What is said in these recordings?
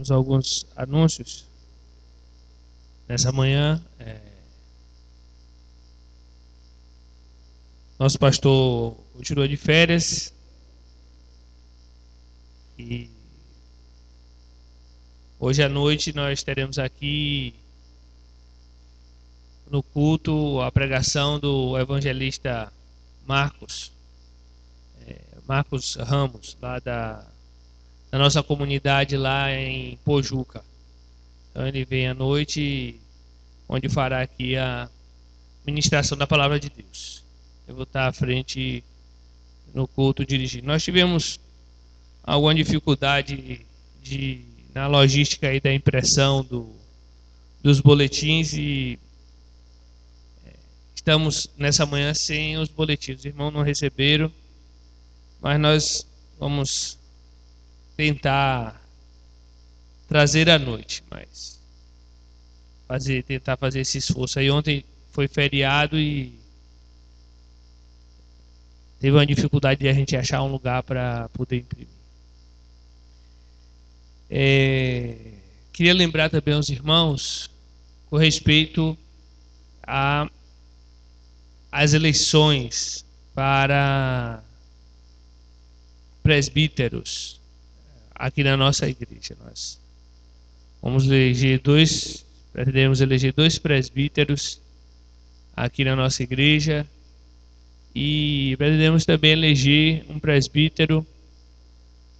temos alguns anúncios nessa manhã. Nosso pastor tirou de férias e hoje à noite nós teremos aqui no culto a pregação do evangelista Marcos Ramos, lá da nossa comunidade lá em Pojuca. Então ele vem à noite, onde fará aqui a ministração da palavra de Deus. Eu vou estar à frente no culto dirigindo. Nós tivemos alguma dificuldade na logística aí da impressão dos boletins e estamos nessa manhã sem os boletins. Os irmãos não receberam, mas nós vamos tentar trazer à noite, mas tentar fazer esse esforço. Aí ontem foi feriado e teve uma dificuldade de a gente achar um lugar para poder imprimir. Queria lembrar também aos irmãos com respeito às eleições para presbíteros aqui na nossa igreja. Nós pretendemos eleger 2 presbíteros aqui na nossa igreja e pretendemos também eleger um presbítero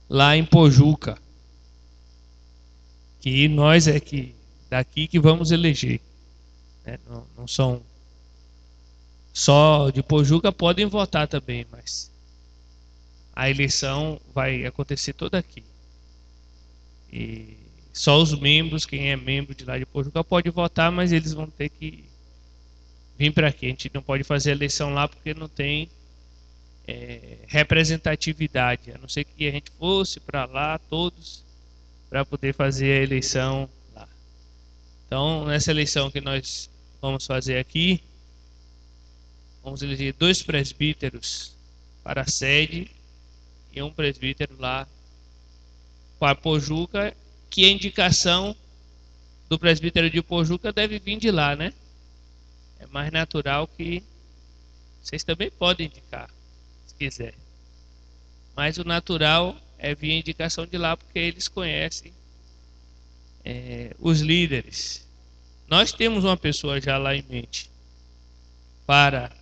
lá em Pojuca, que nós daqui que vamos eleger, né? Não são só de Pojuca, podem votar também, mas a eleição vai acontecer toda aqui. E só os membros, quem é membro de lá de Pojuca pode votar, mas eles vão ter que vir para aqui. A gente não pode fazer a eleição lá porque não tem representatividade, a não ser que a gente fosse para lá todos para poder fazer a eleição lá. Então, nessa eleição que nós vamos fazer aqui, vamos eleger 2 presbíteros para a sede e um presbítero lá para Pojuca, que a indicação do presbítero de Pojuca deve vir de lá, né? É mais natural que vocês também podem indicar, se quiser. Mas o natural é vir a indicação de lá, porque eles conhecem os líderes. Nós temos uma pessoa já lá em mente para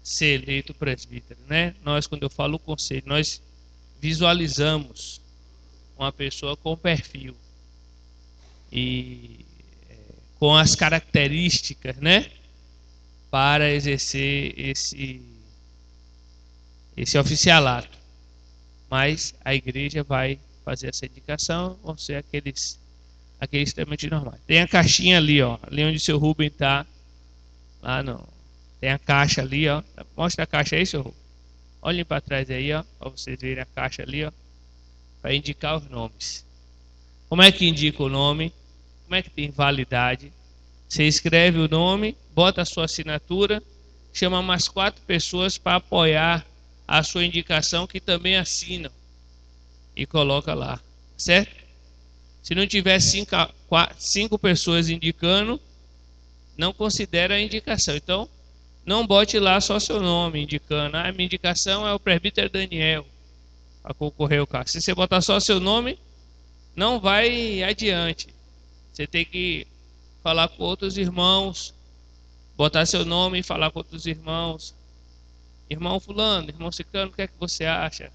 ser eleito presbítero, né? Nós, quando eu falo o conselho, nós visualizamos uma pessoa com perfil e com as características, né, para exercer esse oficialato. Mas a igreja vai fazer essa indicação, vão ser aqueles extremamente normais. Tem a caixinha ali, ó, ali onde o seu Rubem está. Lá não. Tem a caixa ali, ó. Mostra a caixa aí, seu Rubem. Olhem para trás aí, ó, para vocês verem a caixa ali, ó, para indicar os nomes. Como é que indica o nome? Como é que tem validade? Você escreve o nome, bota a sua assinatura, chama mais 4 pessoas para apoiar a sua indicação, que também assinam, e coloca lá, certo? Se não tiver 5 pessoas indicando, não considera a indicação. Então, não bote lá só seu nome indicando. A minha indicação é o presbítero Daniel para concorrer ao cargo. Se você botar só seu nome, não vai adiante. Você tem que falar com outros irmãos, botar seu nome e falar com outros irmãos. Irmão fulano, irmão ciclano, o que é que você acha?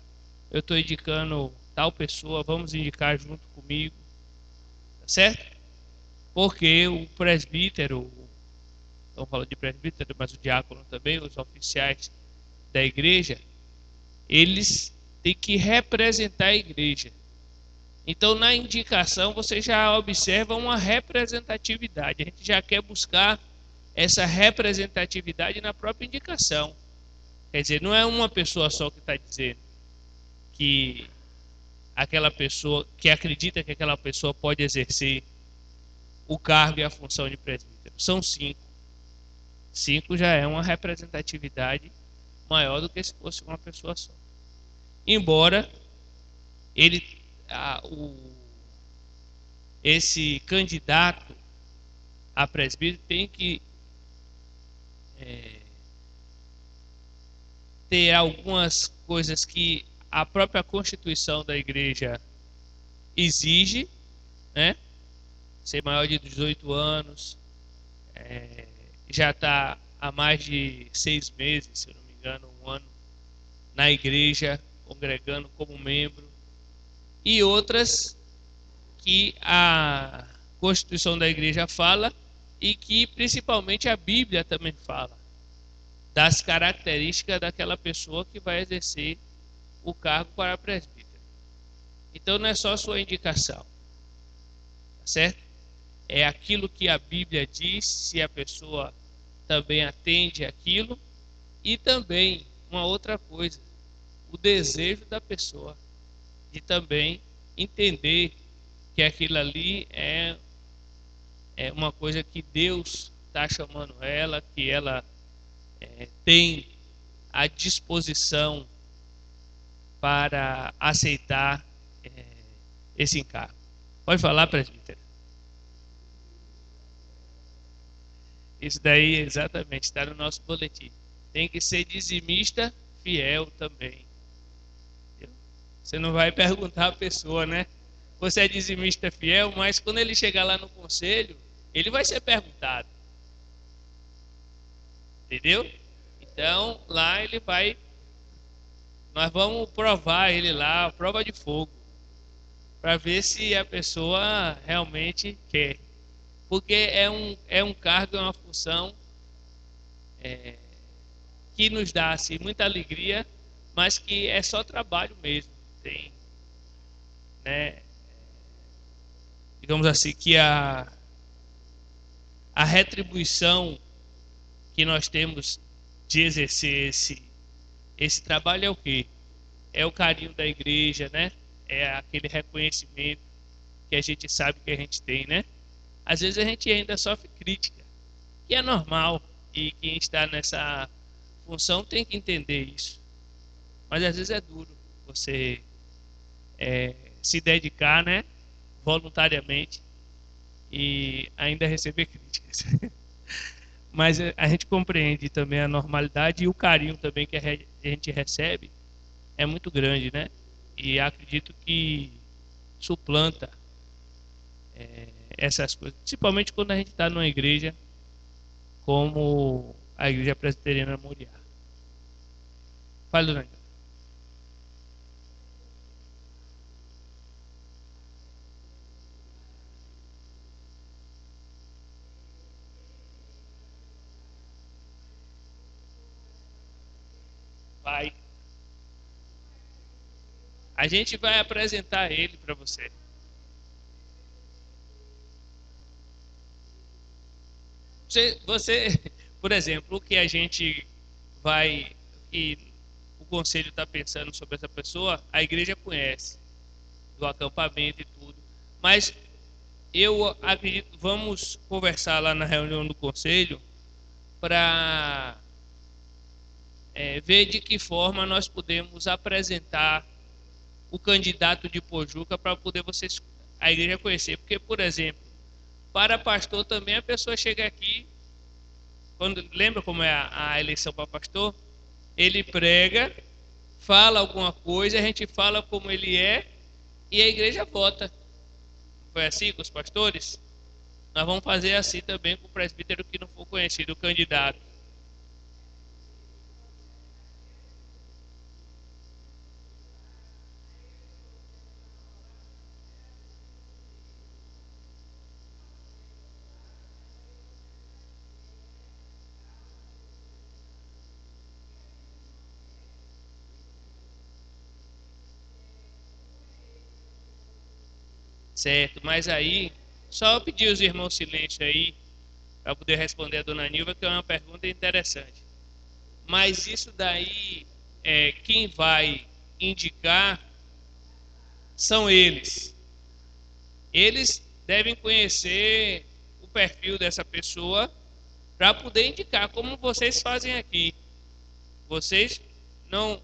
Eu estou indicando tal pessoa, vamos indicar junto comigo. Tá certo? Porque o presbítero, estamos falando de presbítero, mas o diácono também, os oficiais da igreja, eles têm que representar a igreja. Então, na indicação, você já observa uma representatividade. A gente já quer buscar essa representatividade na própria indicação. Quer dizer, não é uma pessoa só que está dizendo que aquela pessoa, que acredita que aquela pessoa pode exercer o cargo e a função de presbítero. São 5. 5 já é uma representatividade maior do que se fosse uma pessoa só. Embora esse candidato a presbítero tem que ter algumas coisas que a própria Constituição da igreja exige, né? Ser maior de 18 anos, já está há mais de 6 meses, se eu não me engano, um ano, na igreja, congregando como membro, e outras que a Constituição da igreja fala e que principalmente a Bíblia também fala, das características daquela pessoa que vai exercer o cargo para presbítero. Então não é só sua indicação, tá certo? É aquilo que a Bíblia diz, se a pessoa também atende aquilo, e também uma outra coisa, o desejo da pessoa de também entender que aquilo ali é uma coisa que Deus está chamando ela, que ela tem a disposição para aceitar esse encargo. Pode falar, presbítero. Isso daí exatamente está no nosso boletim. Tem que ser dizimista fiel também. Você não vai perguntar à pessoa, né? Você é dizimista fiel, mas quando ele chegar lá no conselho, ele vai ser perguntado. Entendeu? Então, lá ele vai. Nós vamos provar ele lá, prova de fogo, para ver se a pessoa realmente quer. Porque é um cargo, é uma função que nos dá assim, muita alegria, mas que é só trabalho mesmo. Tem, né, digamos assim, que a retribuição que nós temos de exercer esse trabalho é o quê? É o carinho da igreja, né? É aquele reconhecimento que a gente sabe que a gente tem, né? Às vezes a gente ainda sofre crítica, que é normal, e quem está nessa função tem que entender isso. Mas às vezes é duro você se dedicar, né? Voluntariamente e ainda receber críticas. Mas a gente compreende também a normalidade e o carinho também que a gente recebe é muito grande, né? E acredito que suplanta essas coisas, principalmente quando a gente está numa igreja como a Igreja Presbiteriana Moriá. Fale, Dona. Vai. A gente vai apresentar ele para você. Por exemplo, o que a gente vai, que o conselho está pensando sobre essa pessoa, a igreja conhece, do acampamento e tudo. Mas eu acredito, vamos conversar lá na reunião do conselho para ver de que forma nós podemos apresentar o candidato de Pojuca para poder a igreja conhecer. Porque, por exemplo, para pastor também a pessoa chega aqui, lembra como é a eleição para pastor? Ele prega, fala alguma coisa, a gente fala como ele é e a igreja vota. Foi assim com os pastores? Nós vamos fazer assim também com o presbítero que não for conhecido, o candidato. Certo, mas aí, só pedir os irmãos silêncio aí, para poder responder a dona Nilva, que é uma pergunta interessante. Mas isso daí, quem vai indicar são eles. Eles devem conhecer o perfil dessa pessoa para poder indicar, como vocês fazem aqui. Vocês não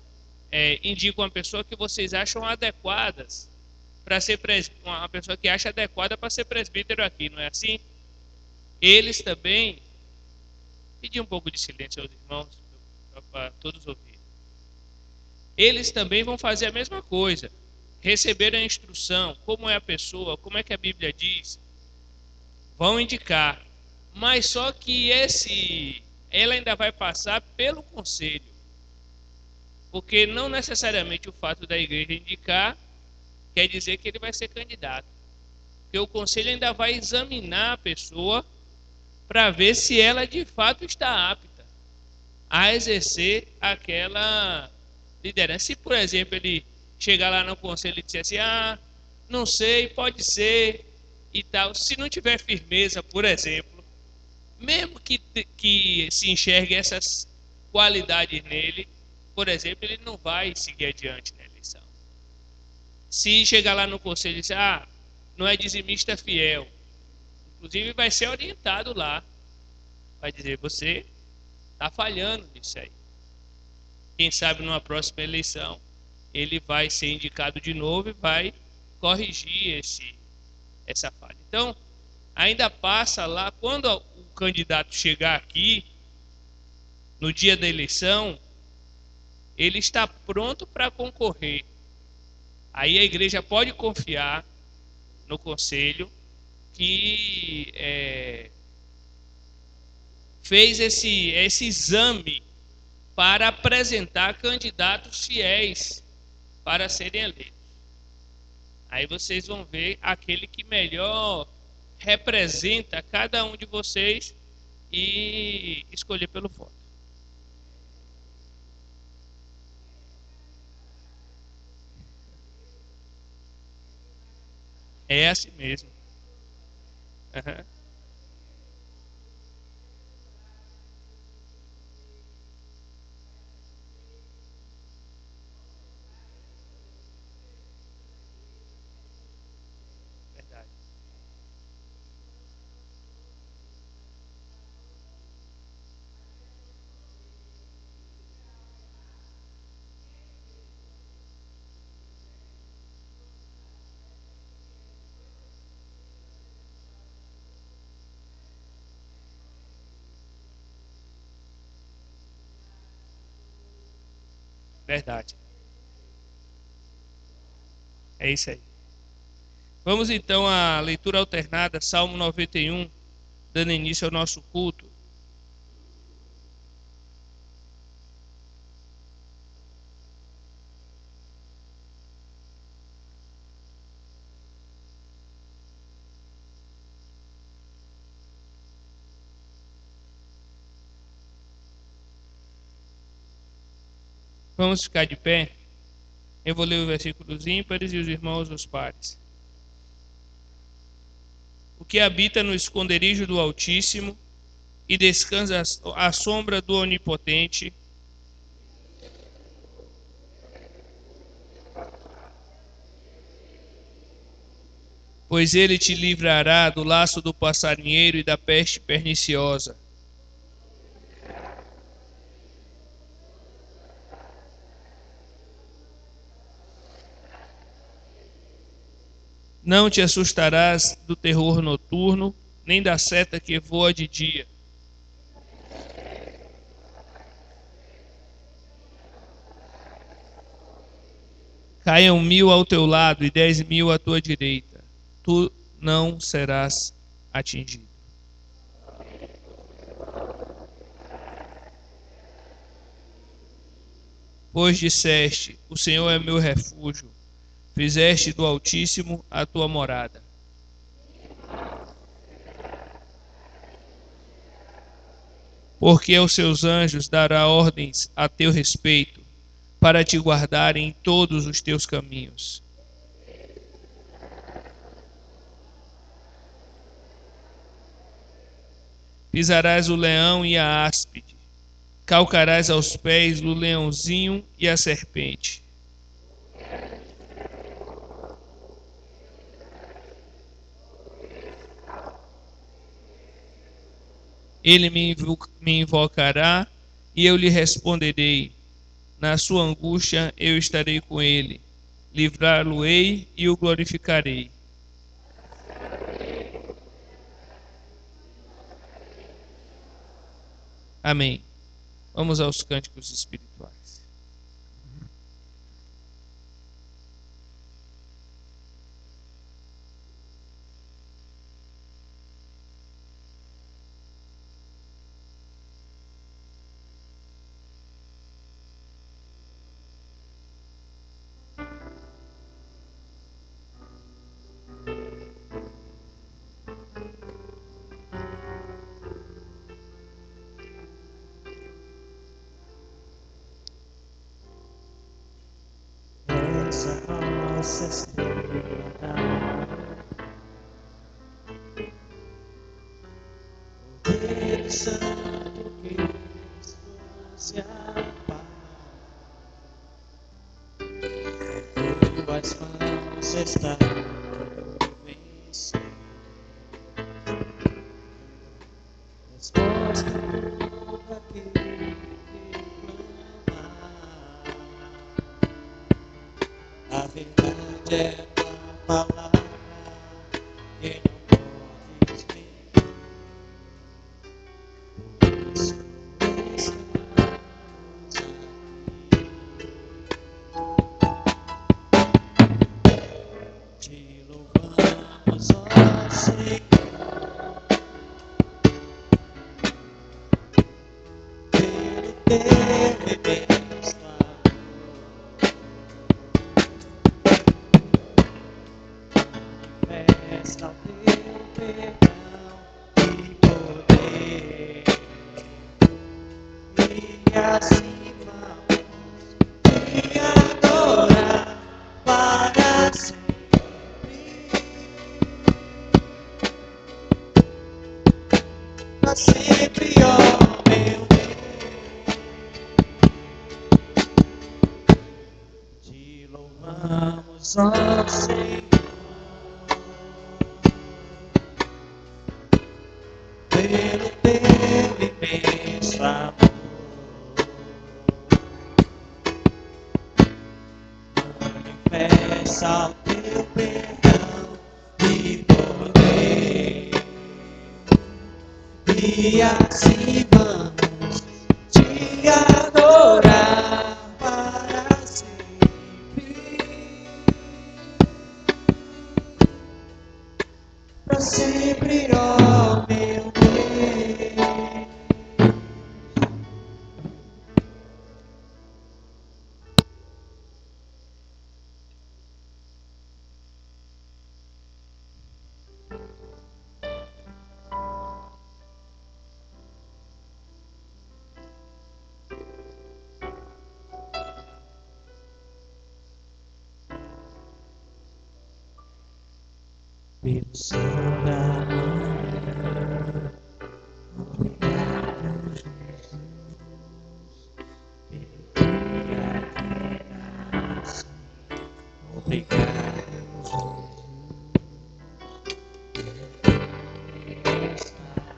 indicam a pessoa que vocês acham adequadas para ser uma pessoa que acha adequada para ser presbítero aqui, não é assim? Eles também, pedir um pouco de silêncio aos irmãos, para todos ouvirem. Eles também vão fazer a mesma coisa. Receber a instrução, como é a pessoa, como é que a Bíblia diz, vão indicar. Mas só que ela ainda vai passar pelo conselho. Porque não necessariamente o fato da igreja indicar quer dizer que ele vai ser candidato. Porque o conselho ainda vai examinar a pessoa para ver se ela de fato está apta a exercer aquela liderança. Se, por exemplo, ele chegar lá no conselho e disser assim, não sei, pode ser e tal. Se não tiver firmeza, por exemplo, mesmo que se enxergue essas qualidades nele, por exemplo, ele não vai seguir adiante na eleição. Se chegar lá no conselho e dizer, não é dizimista fiel, inclusive vai ser orientado lá, vai dizer, você está falhando nisso aí. Quem sabe numa próxima eleição ele vai ser indicado de novo e vai corrigir essa falha. Então, ainda passa lá, quando o candidato chegar aqui, no dia da eleição, ele está pronto para concorrer. Aí a igreja pode confiar no conselho que fez esse exame para apresentar candidatos fiéis para serem eleitos. Aí vocês vão ver aquele que melhor representa cada um de vocês e escolher pelo voto. É assim mesmo. Uhum. Verdade. Verdade. É isso aí. Vamos então à leitura alternada, Salmo 91, dando início ao nosso culto. Vamos ficar de pé. Eu vou ler os versículos ímpares e os irmãos os pares. O que habita no esconderijo do Altíssimo e descansa à sombra do Onipotente, pois ele te livrará do laço do passarinheiro e da peste perniciosa. Não te assustarás do terror noturno, nem da seta que voa de dia. Caiam 1000 ao teu lado e 10.000 à tua direita. Tu não serás atingido. Pois disseste, o Senhor é meu refúgio. Fizeste do Altíssimo a tua morada. Porque aos seus anjos dará ordens a teu respeito, para te guardarem em todos os teus caminhos. Pisarás o leão e a áspide, calcarás aos pés o leãozinho e a serpente. Ele me invocará e eu lhe responderei. Na sua angústia eu estarei com ele. livrá-lo-ei e o glorificarei. Amém. Vamos aos cânticos espirituais. Essa nossa estrela, o Deus Santo que se apaga, em tuas mãos está o vencer. Resposta a todo aquele que clama. A verdade é uma palavra que não podes ver. Por isso estamos aqui. Te louvamos, ó Senhor, pelo teu imenso amor. Manifesta o teu perdão e poder, e assim vamos te adorar para sempre, para sempre, ó meu Deus. Te louvamos, ó Senhor, pelo teu imenso amor. Manifesta o teu perdão e poder, e assim vamos te adorar para sempre, para sempre, ó meu Deus. Pelo sol da manhã, obrigado, Jesus, pelo dia que nasce. Obrigado, Jesus, pelo estar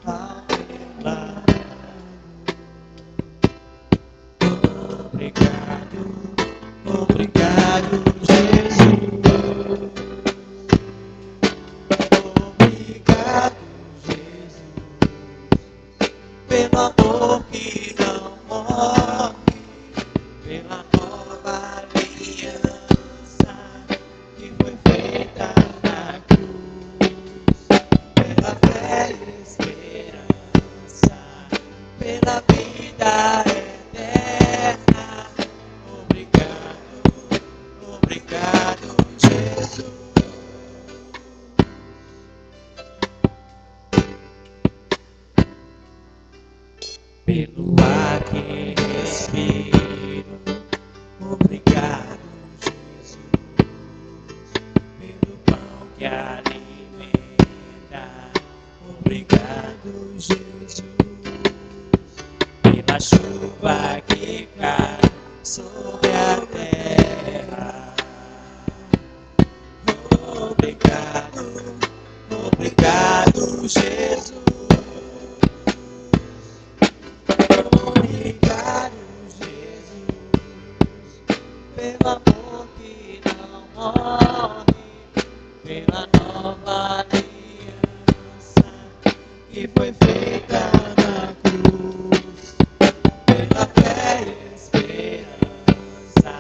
ao meu lado. Obrigado, obrigado, Jesus. Obrigado, Jesus, pelo amor que não morre, pela nova aliança que foi feita na cruz, pela fé e esperança, pela vida eterna. Obrigado, obrigado, Jesus. Pelo ar que respiro, obrigado, Jesus. Pelo pão que alimenta, obrigado, Jesus. Pela chuva que cai sobre a terra, obrigado, obrigado, Jesus. Obrigado, Jesus, pelo amor que nova aliança que foi feita na cruz, pela fé e esperança,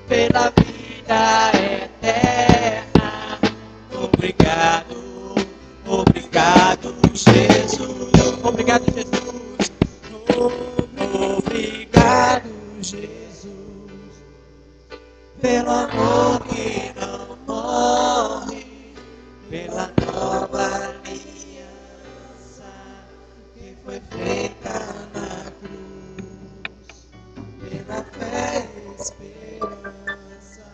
pela vida eterna. Obrigado, obrigado, Jesus. Obrigado, Jesus. Obrigado, Jesus, pelo amor que não morre, pela nova aliança que foi feita na cruz, pela fé e esperança,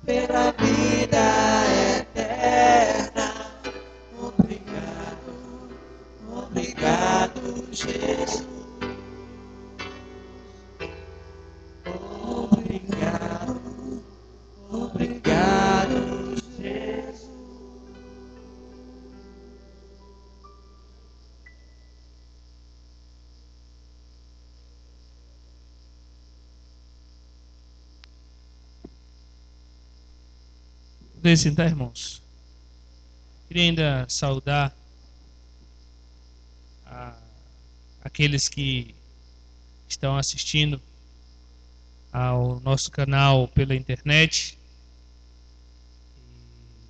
pela vida eterna. Obrigado, obrigado, Jesus. Obrigado, obrigado, Jesus. Podem sentar, irmãos. Queria ainda saudar aqueles que estão assistindo ao nosso canal pela internet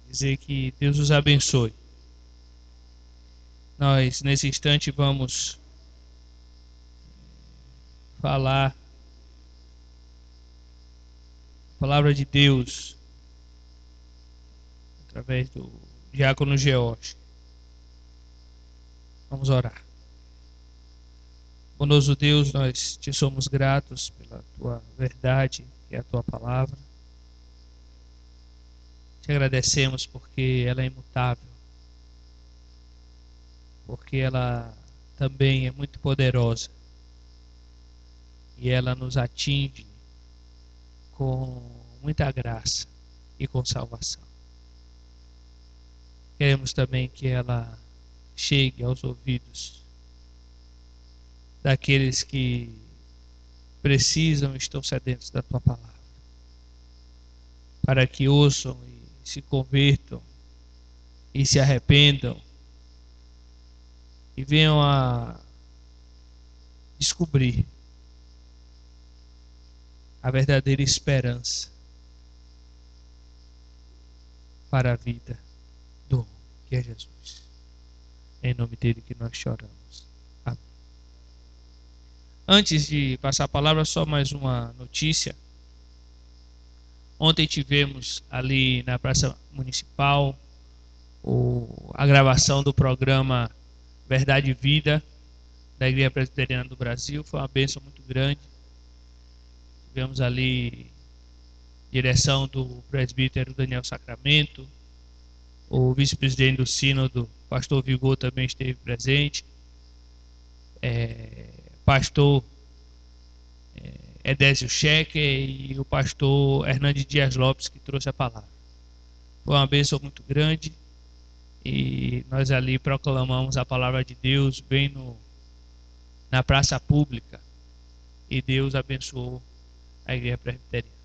e dizer que Deus os abençoe. Nós, nesse instante, vamos falar a palavra de Deus através do diácono George. Vamos orar. Bondoso Deus, nós te somos gratos pela tua verdade, que é a tua palavra. Te agradecemos porque ela é imutável, porque ela também é muito poderosa e ela nos atinge com muita graça e com salvação. Queremos também que ela chegue aos ouvidos daqueles que precisam e estão sedentos da tua palavra, para que ouçam e se convertam e se arrependam e venham a descobrir a verdadeira esperança para a vida do homem, que é Jesus. É em nome dele que nós choramos. Amém. Antes de passar a palavra, só mais uma notícia. Ontem tivemos ali na Praça Municipal a gravação do programa Verdade e Vida da Igreja Presbiteriana do Brasil. Foi uma bênção muito grande. Tivemos ali direção do presbítero Daniel Sacramento, o vice-presidente do sínodo, pastor Vigor, também esteve presente, pastor Edésio Schecker e o pastor Hernandes Dias Lopes, que trouxe a palavra. Foi uma bênção muito grande e nós ali proclamamos a palavra de Deus bem na praça pública e Deus abençoou a Igreja Presbiteriana.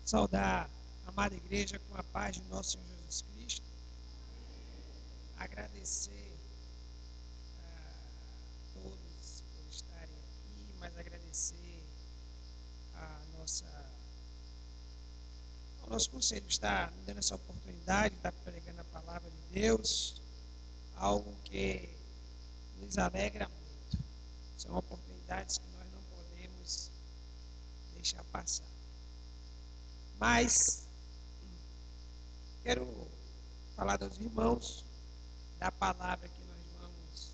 Saudar a amada igreja com a paz de nosso Senhor Jesus Cristo. Agradecer a todos por estarem aqui, mas agradecer ao nosso conselho estar dando essa oportunidade de estar pregando a palavra de Deus, algo que nos alegra muito. São oportunidades que nós não podemos deixar passar. Mas quero falar aos irmãos da palavra que nós vamos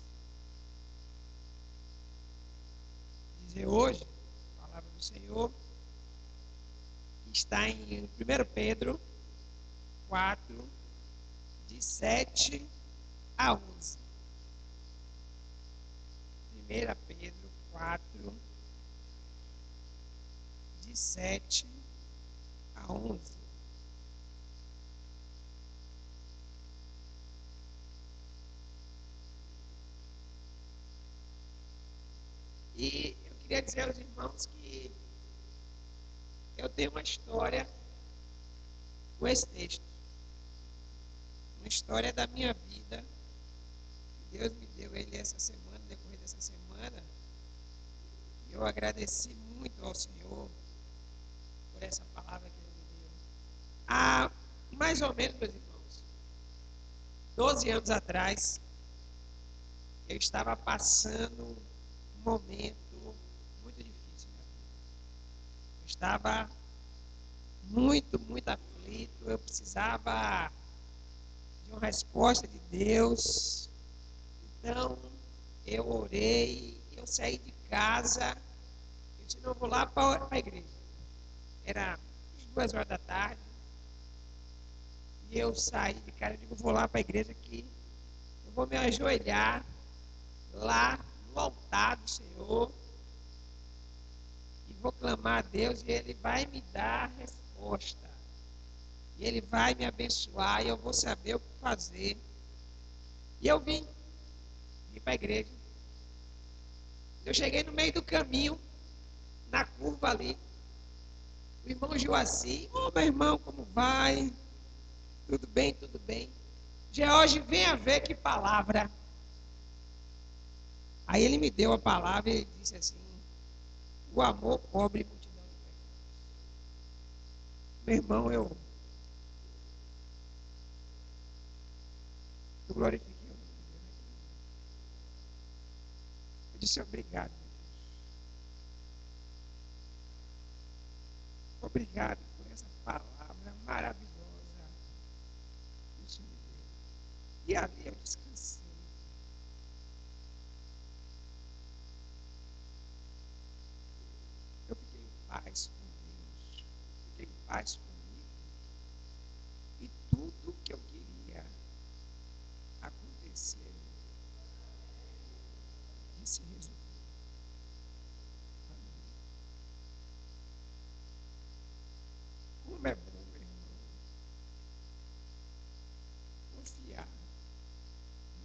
dizer hoje, a palavra do Senhor, que está em 1 Pedro 4, de 7 a 11. 1 Pedro 4, de 7 a 11. E eu queria dizer aos irmãos que eu tenho uma história com esse texto. Uma história da minha vida. Deus me deu ele essa semana, no decorrer dessa semana. E eu agradeci muito ao Senhor por essa palavra que ele me deu. Há mais ou menos, meus irmãos, 12 anos atrás, eu estava passando um momento muito difícil na vida. Eu estava muito aflito. Eu precisava de uma resposta de Deus. Então, eu orei, eu saí de casa. Eu disse, não, vou lá para a igreja. Era 2 horas da tarde. E eu saí de casa, eu digo, vou lá para a igreja que eu vou me ajoelhar lá no altar do Senhor e vou clamar a Deus e Ele vai me dar a resposta. E Ele vai me abençoar e eu vou saber o que fazer. E eu vim para a igreja. Eu cheguei no meio do caminho, na curva ali. O irmão Joaci, meu irmão, como vai? Tudo bem, tudo bem. George, venha ver que palavra. Aí ele me deu a palavra e disse assim, o amor cobre multidão de pecados. Meu irmão, eu glorifiquei o nome de Deus. Eu disse, obrigado, meu Deus. Obrigado por essa palavra maravilhosa que o Senhor me deu. E ali eu descansei. Eu fiquei em paz com Deus. Fiquei em paz comigo. E tudo que eu queria aconteceu. E se resolveu. Amém. Como é bom, meu irmão, confiar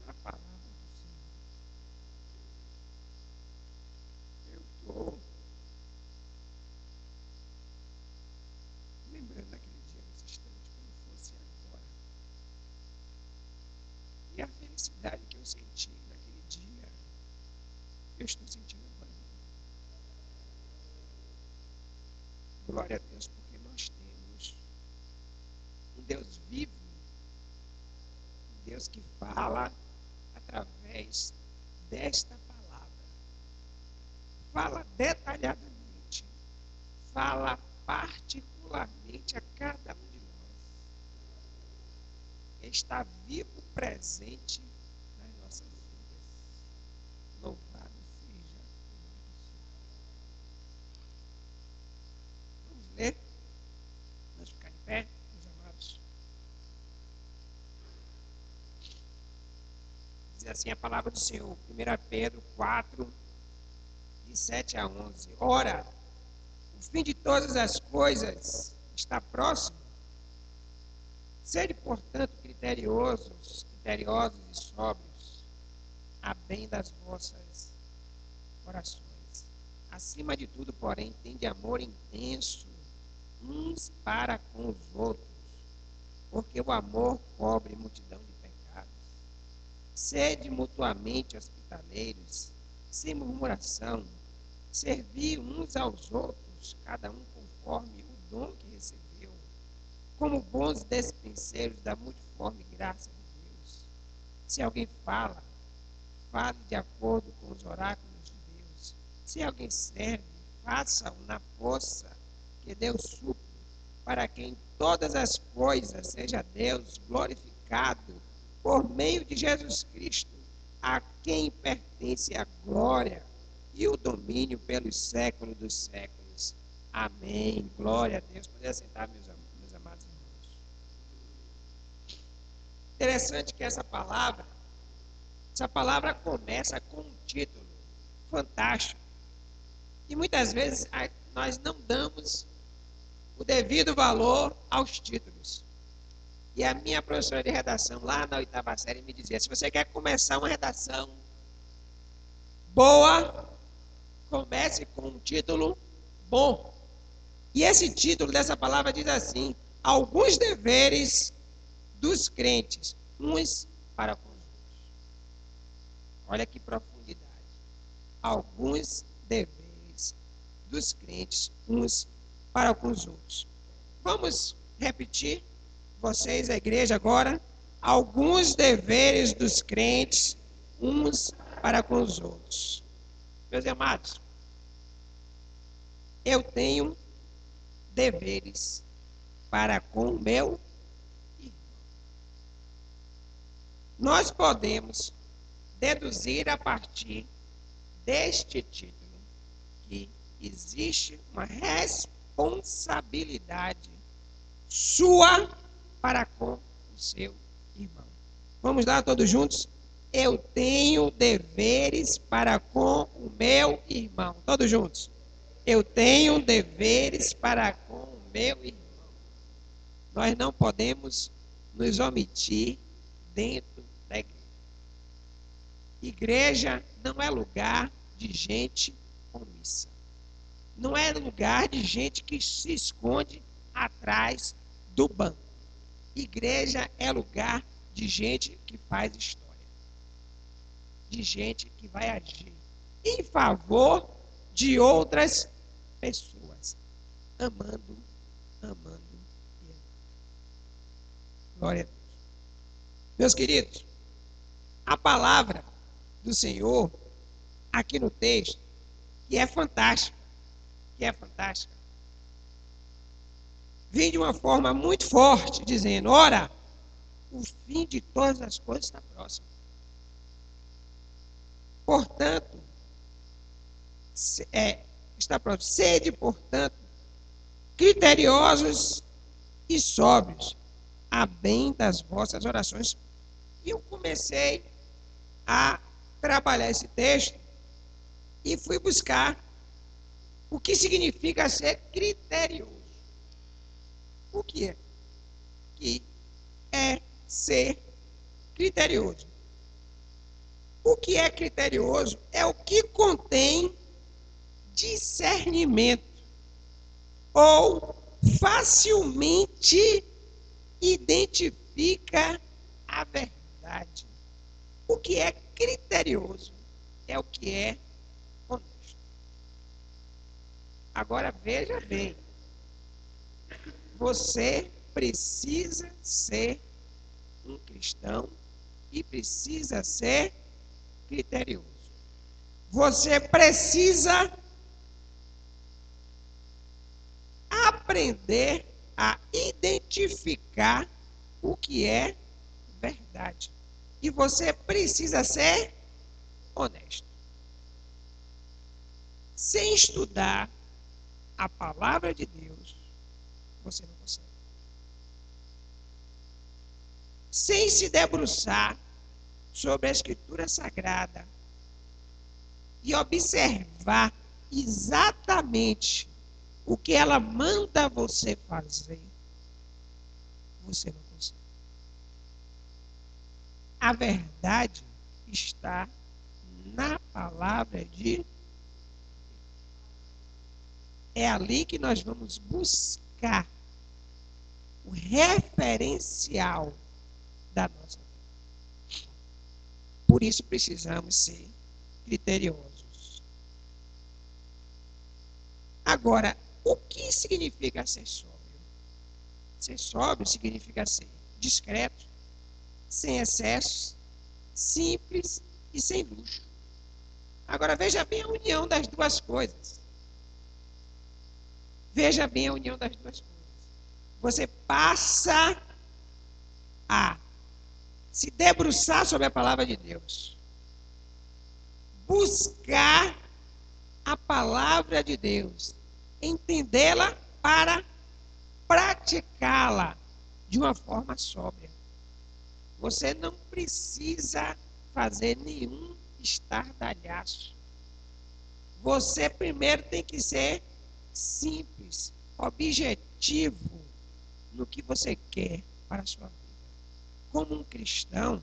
na palavra do Senhor. Eu estou lembrando daquele dia nesse instante, como fosse agora. E a felicidade que eu senti naquele dia, eu estou sentindo agora. Glória a Deus, porque nós temos um Deus vivo, um Deus que fala através desta palavra. Fala detalhadamente, fala particularmente a cada um de nós. Está vivo, presente nas nossas vidas. Louvado seja o nome do Senhor. Vamos ler? Vamos ficar em pé, meus amados. Diz assim a palavra do Senhor, 1 Pedro 4, de 7 a 11. Ora, o fim de todas as coisas está próximo. Sede, portanto, criteriosos e sóbrios, a bem das vossas orações. Acima de tudo, porém, tende amor intenso uns para com os outros, porque o amor cobre multidão de pecados. Sede mutuamente hospitaleiros, sem murmuração, servi uns aos outros, cada um conforme o dom que recebeu, como bons despenseiros da multiforme graça de Deus. Se alguém fala, fale de acordo com os oráculos de Deus. Se alguém serve, faça-o na força que Deus supre, para que em todas as coisas seja Deus glorificado por meio de Jesus Cristo, a quem pertence a glória e o domínio pelos séculos dos séculos. Amém. Glória a Deus. Poder sentar, meus amados irmãos. Interessante que essa palavra começa com um título fantástico. E muitas vezes nós não damos o devido valor aos títulos. E a minha professora de redação, lá na 8ª série, me dizia: se você quer começar uma redação boa, comece com um título bom. E esse título dessa palavra diz assim: alguns deveres dos crentes, uns para com os outros. Olha que profundidade. Alguns deveres dos crentes, uns para com os outros. Vamos repetir, vocês, a igreja, agora. Alguns deveres dos crentes, uns para com os outros. Meus amados, eu tenho deveres para com o meu irmão. Nós podemos deduzir a partir deste título que existe uma responsabilidade sua para com o seu irmão. Vamos lá, todos juntos? Eu tenho deveres para com o meu irmão. Todos juntos. Eu tenho deveres para com o meu irmão. Nós não podemos nos omitir dentro da igreja. Igreja não é lugar de gente omissa. Não é lugar de gente que se esconde atrás do banco. Igreja é lugar de gente que faz história. De gente que vai agir em favor de outras pessoas. Amando e amando. Glória a Deus. Meus queridos, a palavra do Senhor aqui no texto, que é fantástica, vem de uma forma muito forte, dizendo: ora, o fim de todas as coisas está próximo. Portanto, está próximo. Sede, portanto, criteriosos e sóbrios, a bem das vossas orações. E eu comecei a trabalhar esse texto e fui buscar o que significa ser criterioso. O que é? Que é ser criterioso. O que é criterioso é o que contém discernimento ou facilmente identifica a verdade. O que é criterioso é o que é honesto. Agora veja bem, você precisa ser um cristão e precisa ser criterioso. Você precisa aprender a identificar o que é verdade. E você precisa ser honesto. Sem estudar a palavra de Deus, você não consegue. Sem se debruçar sobre a Escritura Sagrada e observar exatamente o que ela manda você fazer, você não consegue. A verdade está na palavra de Deus. É ali que nós vamos buscar o referencial da nossa vida. Por isso precisamos ser criteriosos. Agora, o que significa ser sóbrio? Ser sóbrio significa ser discreto, sem excessos, simples e sem luxo. Agora, veja bem a união das duas coisas. Veja bem a união das duas coisas. Você passa a se debruçar sobre a palavra de Deus. Buscar a palavra de Deus. Entendê-la para praticá-la de uma forma sóbria. Você não precisa fazer nenhum estardalhaço. Você primeiro tem que ser simples, objetivo no que você quer para a sua vida. Como um cristão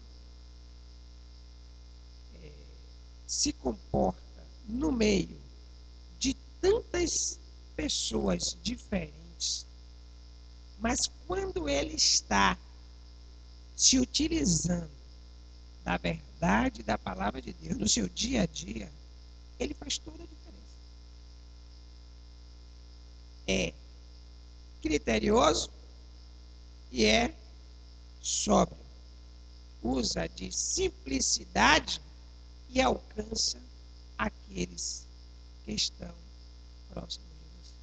se comporta no meio de tantas pessoas diferentes, mas quando ele está se utilizando da verdade da palavra de Deus no seu dia a dia, ele faz toda a diferença. É criterioso e é sóbrio. Usa de simplicidade e alcança aqueles que estão próximos de você.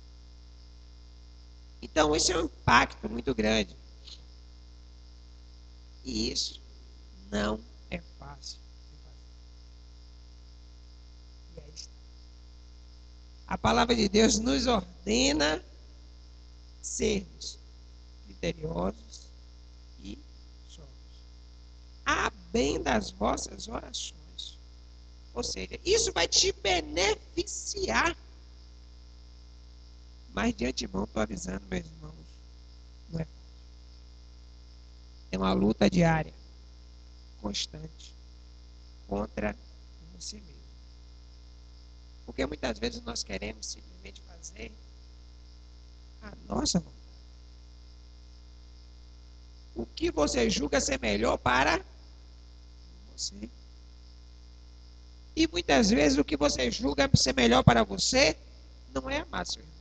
Então, esse é um impacto muito grande. E isso não é fácil de fazer. E aí está. A palavra de Deus nos ordena sermos criteriosos e sóbrios, a bem das vossas orações. Ou seja, isso vai te beneficiar. Mas de antemão estou avisando, meus irmãos, não é fácil. É uma luta diária, constante, contra você mesmo. Porque muitas vezes nós queremos simplesmente fazer a nossa vontade. O que você julga ser melhor para você. E muitas vezes o que você julga ser melhor para você não é amar seu irmão.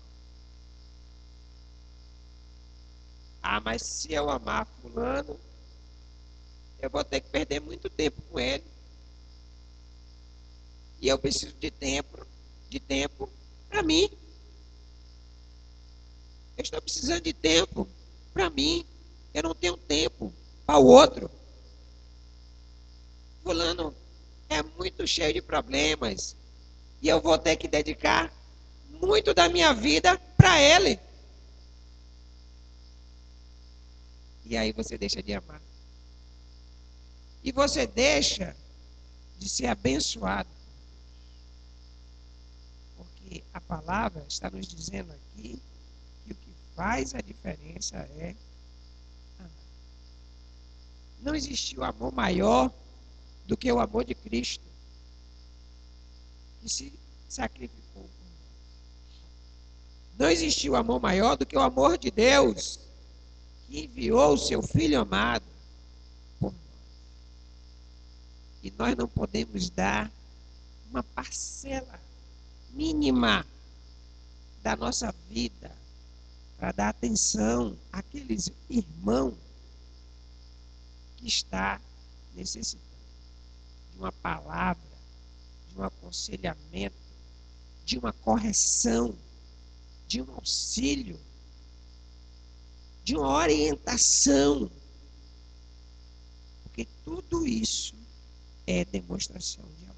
Ah, mas se eu amar fulano, eu vou ter que perder muito tempo com ele. E eu preciso de tempo para mim. Eu estou precisando de tempo para mim. Eu não tenho tempo para o outro. Fulano é muito cheio de problemas. E eu vou ter que dedicar muito da minha vida para ele. E aí você deixa de amar. E você deixa de ser abençoado. Porque a palavra está nos dizendo aqui que o que faz a diferença é amar. Não existiu amor maior do que o amor de Cristo, que se sacrificou por nós. Não existiu amor maior do que o amor de Deus, que enviou o seu Filho amado por nós. E nós não podemos dar uma parcela mínima da nossa vida para dar atenção àqueles irmãos que está necessitando de uma palavra, de um aconselhamento, de uma correção, de um auxílio, de uma orientação. Porque tudo isso é demonstração de amor.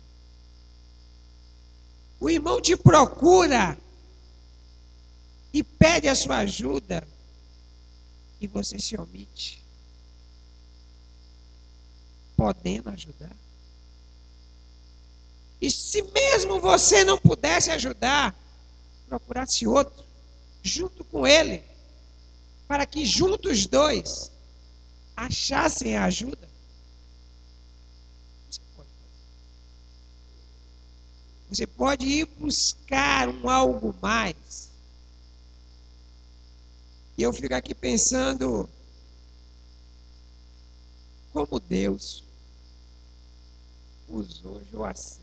O irmão te procura e pede a sua ajuda e você se omite, podendo ajudar. E se mesmo você não pudesse ajudar, procurasse outro junto com ele, para que juntos os dois achassem a ajuda. Você pode ir buscar um algo mais. E eu fico aqui pensando como Deus usou Joacim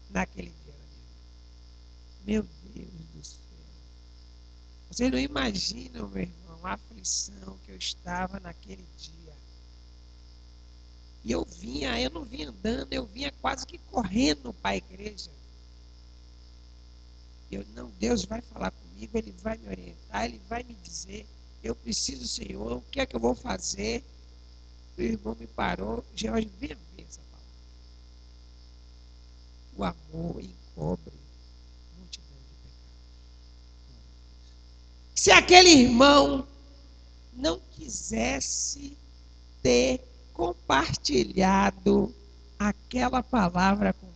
naquele dia. Meu Deus do céu. Vocês não imaginam, meu irmão, a aflição que eu estava naquele dia. E eu não vinha andando, eu vinha quase que correndo para a igreja. Não, Deus vai falar comigo, Ele vai me orientar, Ele vai me dizer, eu preciso, Senhor, o que é que eu vou fazer? O irmão me parou, George, venha ver essa palavra. O amor encobre multidão de pecados. Se aquele irmão não quisesse ter compartilhado aquela palavra comigo,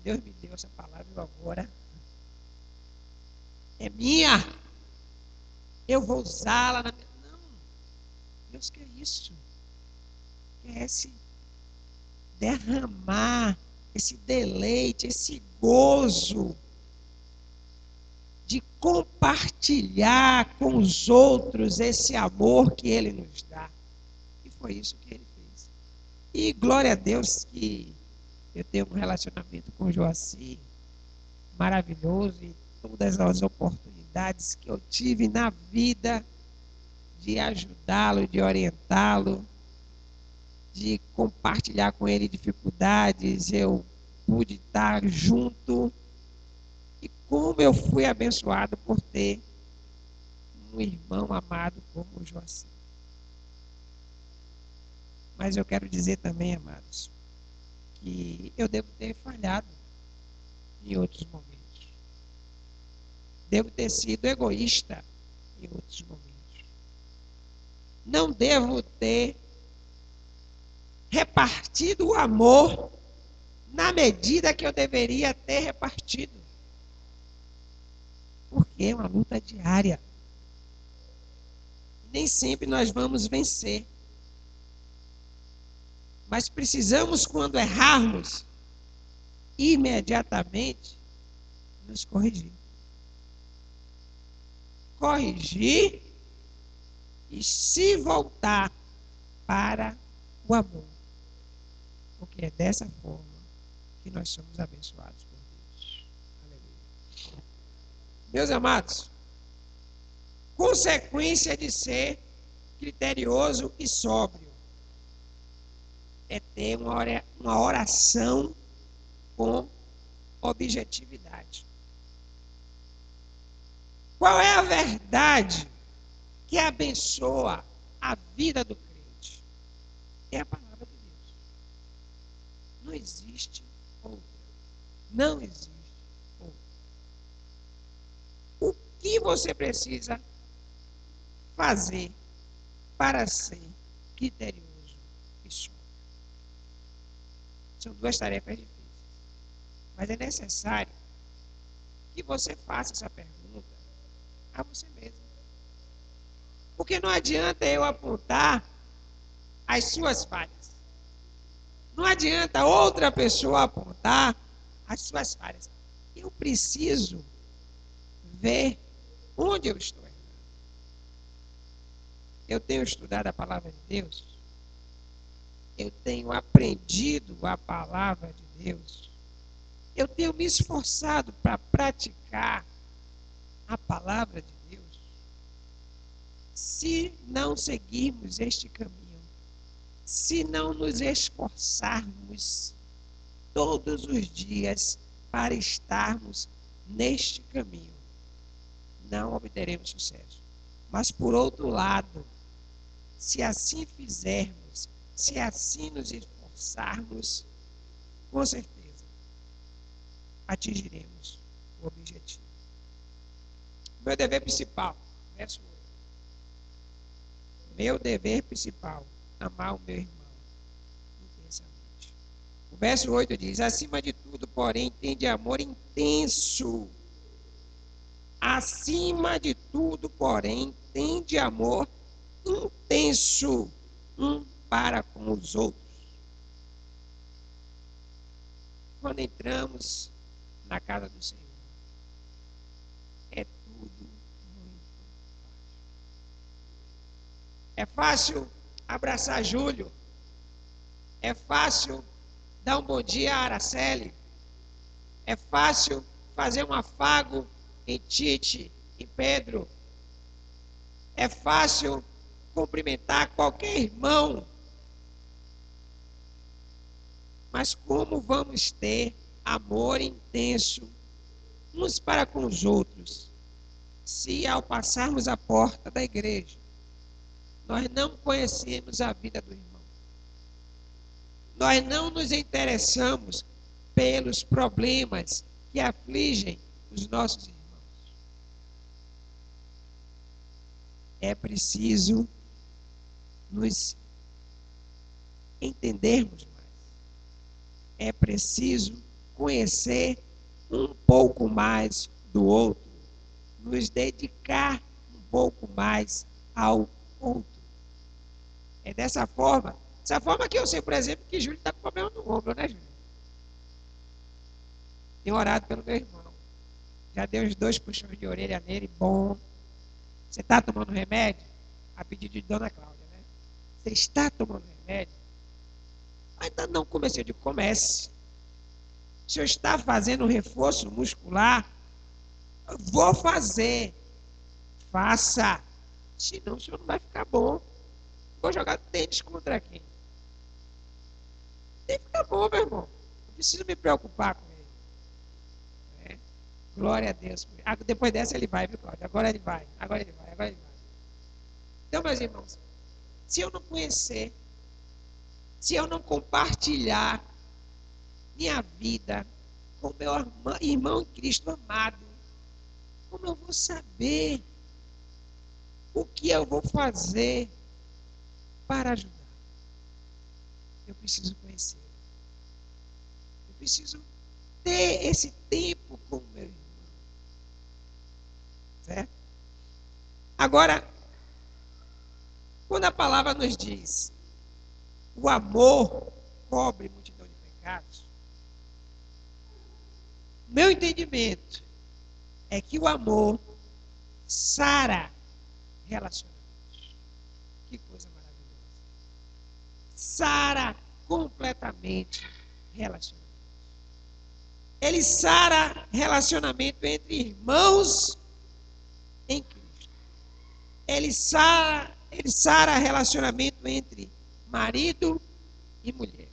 Deus me deu essa palavra e agora é minha. Eu vou usá-la na minha... Não. Deus quer isso. Quer esse derramar, esse deleite, esse gozo de compartilhar com os outros esse amor que Ele nos dá. E foi isso que Ele fez. E glória a Deus que eu tenho um relacionamento com o Joaci maravilhoso e todas as oportunidades que eu tive na vida de ajudá-lo, de orientá-lo, de compartilhar com ele dificuldades, eu pude estar junto. E como eu fui abençoado por ter um irmão amado como o Joaci. Mas eu quero dizer também, amados, que eu devo ter falhado em outros momentos. Devo ter sido egoísta em outros momentos. Não devo ter repartido o amor na medida que eu deveria ter repartido. Porque é uma luta diária. Nem sempre nós vamos vencer. Mas precisamos, quando errarmos, imediatamente nos corrigir. Corrigir e se voltar para o amor. Porque é dessa forma que nós somos abençoados por Deus. Aleluia. Meus amados, consequência de ser criterioso e sóbrio é ter uma oração com objetividade. Qual é a verdade que abençoa a vida do crente? É a palavra de Deus. Não existe outra. Não existe outra. O que você precisa fazer para ser criterioso e sóbrio? São duas tarefas difíceis. Mas é necessário que você faça essa pergunta a você mesmo. Porque não adianta eu apontar as suas falhas. Não adianta outra pessoa apontar as suas falhas. Eu preciso ver onde eu estou errando. Eu tenho estudado a palavra de Deus. Eu tenho aprendido a palavra de Deus. Eu tenho me esforçado para praticar a palavra de Deus. Se não seguirmos este caminho, se não nos esforçarmos todos os dias para estarmos neste caminho, não obteremos sucesso. Mas, por outro lado, se assim fizermos, se assim nos esforçarmos, com certeza atingiremos o objetivo. Meu dever principal, verso 8. Meu dever principal, amar o meu irmão intensamente. O verso 8 diz: acima de tudo, porém, tende amor intenso. Acima de tudo, porém, tende amor intenso um para com os outros. Quando entramos na casa do Senhor, é tudo muito fácil. É fácil abraçar Júlio. É fácil dar um bom dia a Araceli. É fácil fazer um afago em Tite e Pedro. É fácil cumprimentar qualquer irmão. Mas como vamos ter amor intenso uns para com os outros, se ao passarmos a porta da igreja, nós não conhecemos a vida do irmão? Nós não nos interessamos pelos problemas que afligem os nossos irmãos. É preciso nos entendermos mais. É preciso conhecer um pouco mais do outro, nos dedicar um pouco mais ao outro. É dessa forma que eu sei, por exemplo, que Júlio está com problema no ombro, né, Júlio? Tenho orado pelo meu irmão. Já dei uns 2 puxões de orelha nele, bom. Você está tomando remédio? A pedido de Dona Cláudia, né? Você está tomando remédio? Ainda não comecei. Eu digo, comece. O senhor está fazendo reforço muscular? Eu vou fazer. Faça. Senão o senhor não vai ficar bom. Vou jogar tênis contra quem? Tem que ficar bom, meu irmão. Não preciso me preocupar com ele. Né? Glória a Deus. Depois dessa ele vai, viu, Cláudio? Agora ele vai. Agora ele vai. Agora ele vai. Então, meus irmãos, se eu não conhecer, se eu não compartilhar minha vida com meu irmão em Cristo amado, como eu vou saber o que eu vou fazer para ajudar? Eu preciso conhecer. Eu preciso ter esse tempo com o meu irmão. Certo? Agora, quando a palavra nos diz o amor cobre multidão de pecados, meu entendimento é que o amor sara relacionamentos. Que coisa maravilhosa. Sara completamente relacionamentos. Ele sara relacionamento entre irmãos em Cristo. Ele sara relacionamento entre marido e mulher.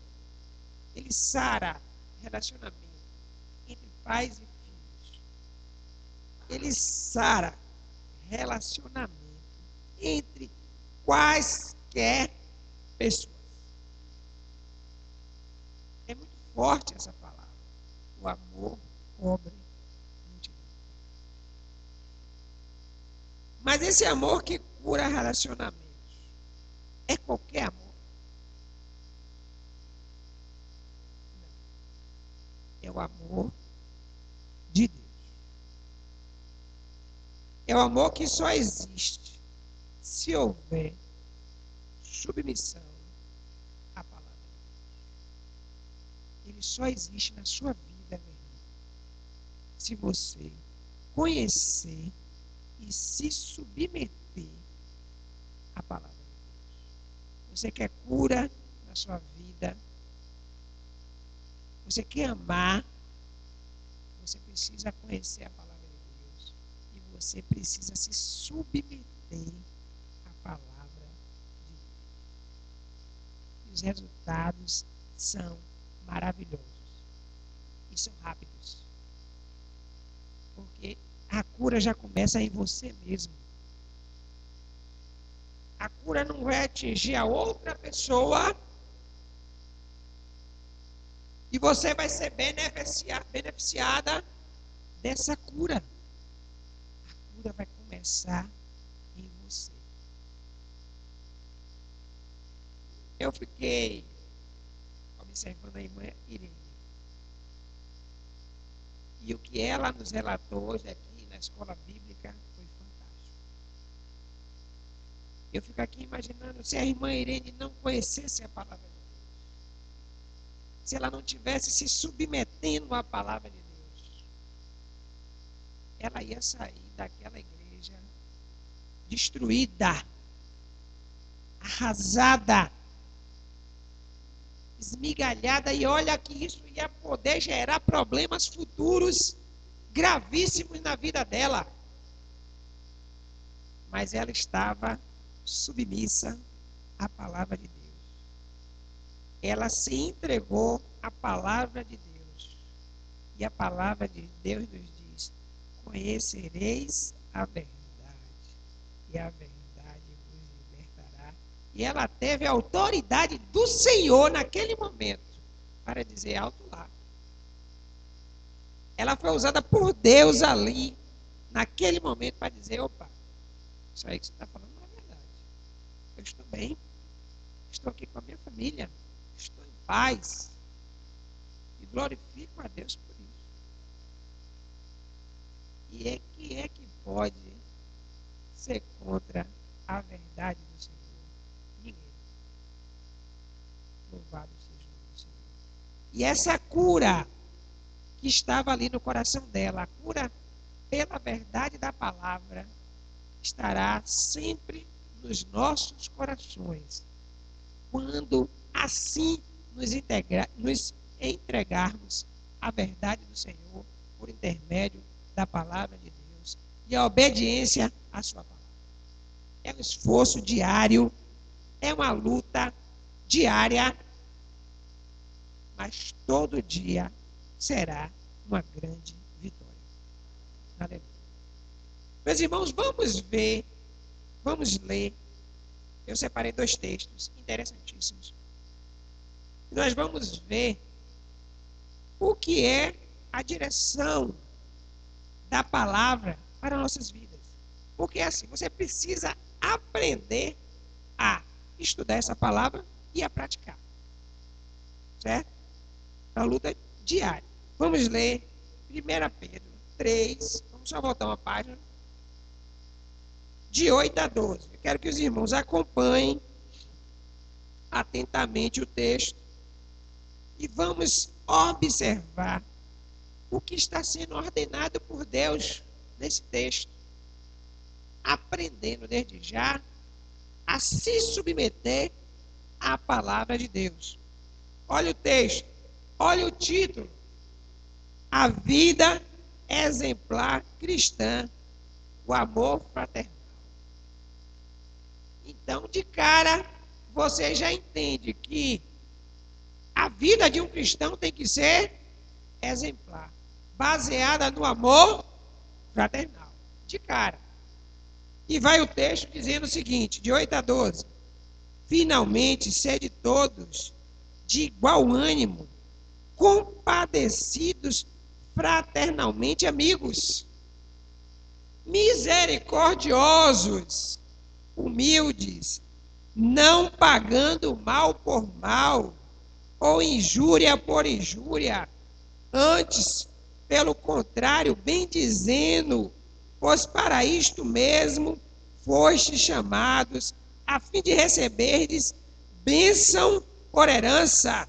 Ele sara relacionamento entre pais e filhos. Ele sara relacionamento entre quaisquer pessoas. É muito forte essa palavra. O amor cobre multidão. Mas esse amor que cura relacionamentos é qualquer amor? Não. É o amor de Deus. É o amor que só existe se houver submissão à palavra de Deus. Ele só existe na sua vida, meu irmão, se você conhecer e se submeter à palavra de Deus. Você quer cura na sua vida? Você quer amar? Você precisa conhecer a palavra de Deus. E você precisa se submeter à palavra de Deus. E os resultados são maravilhosos. E são rápidos. Porque a cura já começa em você mesmo. A cura não vai atingir a outra pessoa e você vai ser beneficiada dessa cura. A cura vai começar em você. Eu fiquei observando a irmã Irene. E o que ela nos relatou hoje aqui na escola bíblica foi fantástico. Eu fico aqui imaginando se a irmã Irene não conhecesse a palavra de Deus. Se ela não tivesse se submetendo à palavra de Deus, ela ia sair daquela igreja destruída, arrasada, esmigalhada, e olha que isso ia poder gerar problemas futuros gravíssimos na vida dela. Mas ela estava submissa à palavra de Deus. Ela se entregou à palavra de Deus. E a palavra de Deus nos diz: conhecereis a verdade, e a verdade vos libertará. E ela teve a autoridade do Senhor naquele momento para dizer alto lá. Ela foi usada por Deus ali, naquele momento, para dizer: opa, isso aí que você está falando não é verdade. Eu estou bem, estou aqui com a minha família, estou em paz. e glorificam a Deus por isso. E quem é que pode ser contra a verdade do Senhor? Ninguém. Louvado seja o nome do Senhor. E essa cura que estava ali no coração dela, a cura pela verdade da palavra, estará sempre nos nossos corações, quando assim nos entregarmos à verdade do Senhor por intermédio da palavra de Deus e a obediência à sua palavra. É um esforço diário, é uma luta diária, mas todo dia será uma grande vitória. Aleluia. Meus irmãos, vamos ler. Eu separei 2 textos interessantíssimos. Nós vamos ver o que é a direção da palavra para nossas vidas. Porque assim, você precisa aprender a estudar essa palavra e a praticar. Certo? A luta diária. Vamos ler 1 Pedro 3. Vamos só voltar uma página. De 8 a 12. Eu quero que os irmãos acompanhem atentamente o texto e vamos observar o que está sendo ordenado por Deus nesse texto, aprendendo desde já a se submeter à palavra de Deus. Olha o texto, olha o título: a vida exemplar cristã, o amor fraternal. Então, de cara, você já entende que a vida de um cristão tem que ser exemplar, baseada no amor fraternal. De cara. E vai o texto dizendo o seguinte, de 8 a 12. Finalmente, sede todos de igual ânimo, compadecidos fraternalmente, amigos, misericordiosos, humildes, não pagando mal por mal, ou injúria por injúria, antes, pelo contrário, bendizendo, pois para isto mesmo fostes chamados, a fim de receberdes bênção por herança.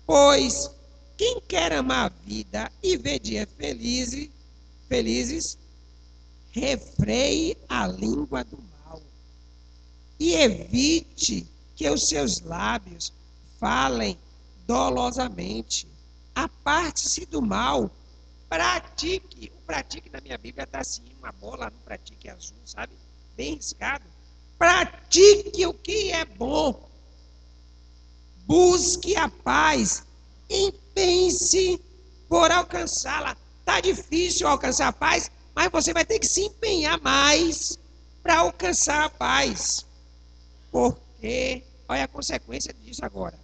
Pois quem quer amar a vida e ver dias felizes, refreie a língua do mal e evite que os seus lábios falem dolosamente. Aparte-se do mal, pratique. O pratique na minha Bíblia está assim, uma bola no pratique azul, sabe? Bem riscado. Pratique o que é bom. Busque a paz. Empenhe-se por alcançá-la. Está difícil alcançar a paz, mas você vai ter que se empenhar mais para alcançar a paz. Porque, olha a consequência disso agora.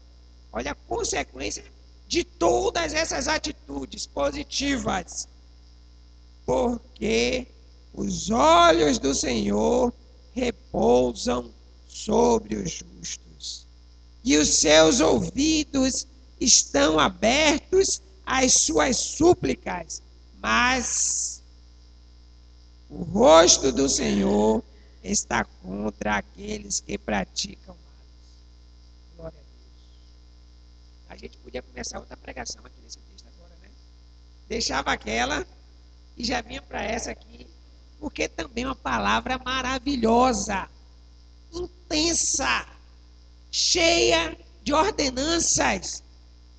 Olha a consequência de todas essas atitudes positivas. Porque os olhos do Senhor repousam sobre os justos, e os seus ouvidos estão abertos às suas súplicas, mas o rosto do Senhor está contra aqueles que praticam mal. Glória a Deus. A gente podia começar outra pregação aqui nesse texto agora, né? Deixava aquela e já vinha para essa aqui, porque também é uma palavra maravilhosa, intensa, cheia de ordenanças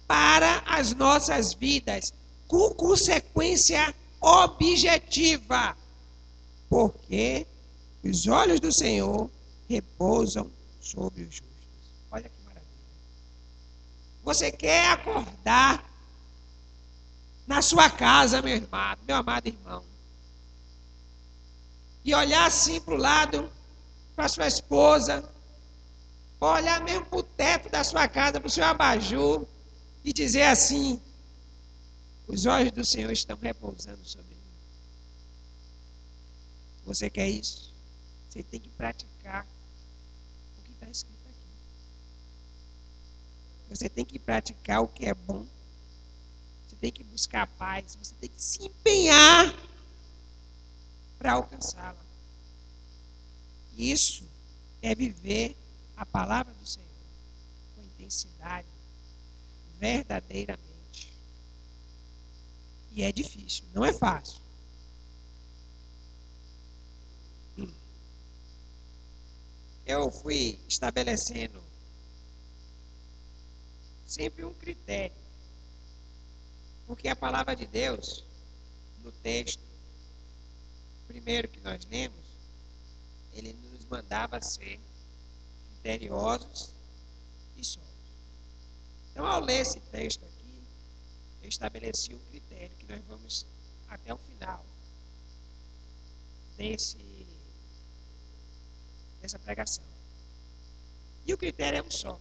para as nossas vidas, com consequência objetiva, porque os olhos do Senhor repousam sobre os justos. Olha que maravilha. Você quer acordar na sua casa, meu amado irmão, e olhar assim para o lado, para sua esposa, olhar mesmo para o teto da sua casa, para o seu abajur, e dizer assim: os olhos do Senhor estão repousando sobre mim. Você quer isso? Você tem que praticar o que está escrito aqui. Você tem que praticar o que é bom. tem que buscar a paz, você tem que se empenhar para alcançá-la. Isso é viver a palavra do Senhor com intensidade, verdadeiramente. E é difícil, não é fácil. Eu fui estabelecendo sempre um critério, porque a palavra de Deus, no texto primeiro que nós lemos, ele nos mandava ser criteriosos e sóbrios. Então, ao ler esse texto aqui, eu estabeleci um critério que nós vamos até o final dessa pregação. E o critério é um só: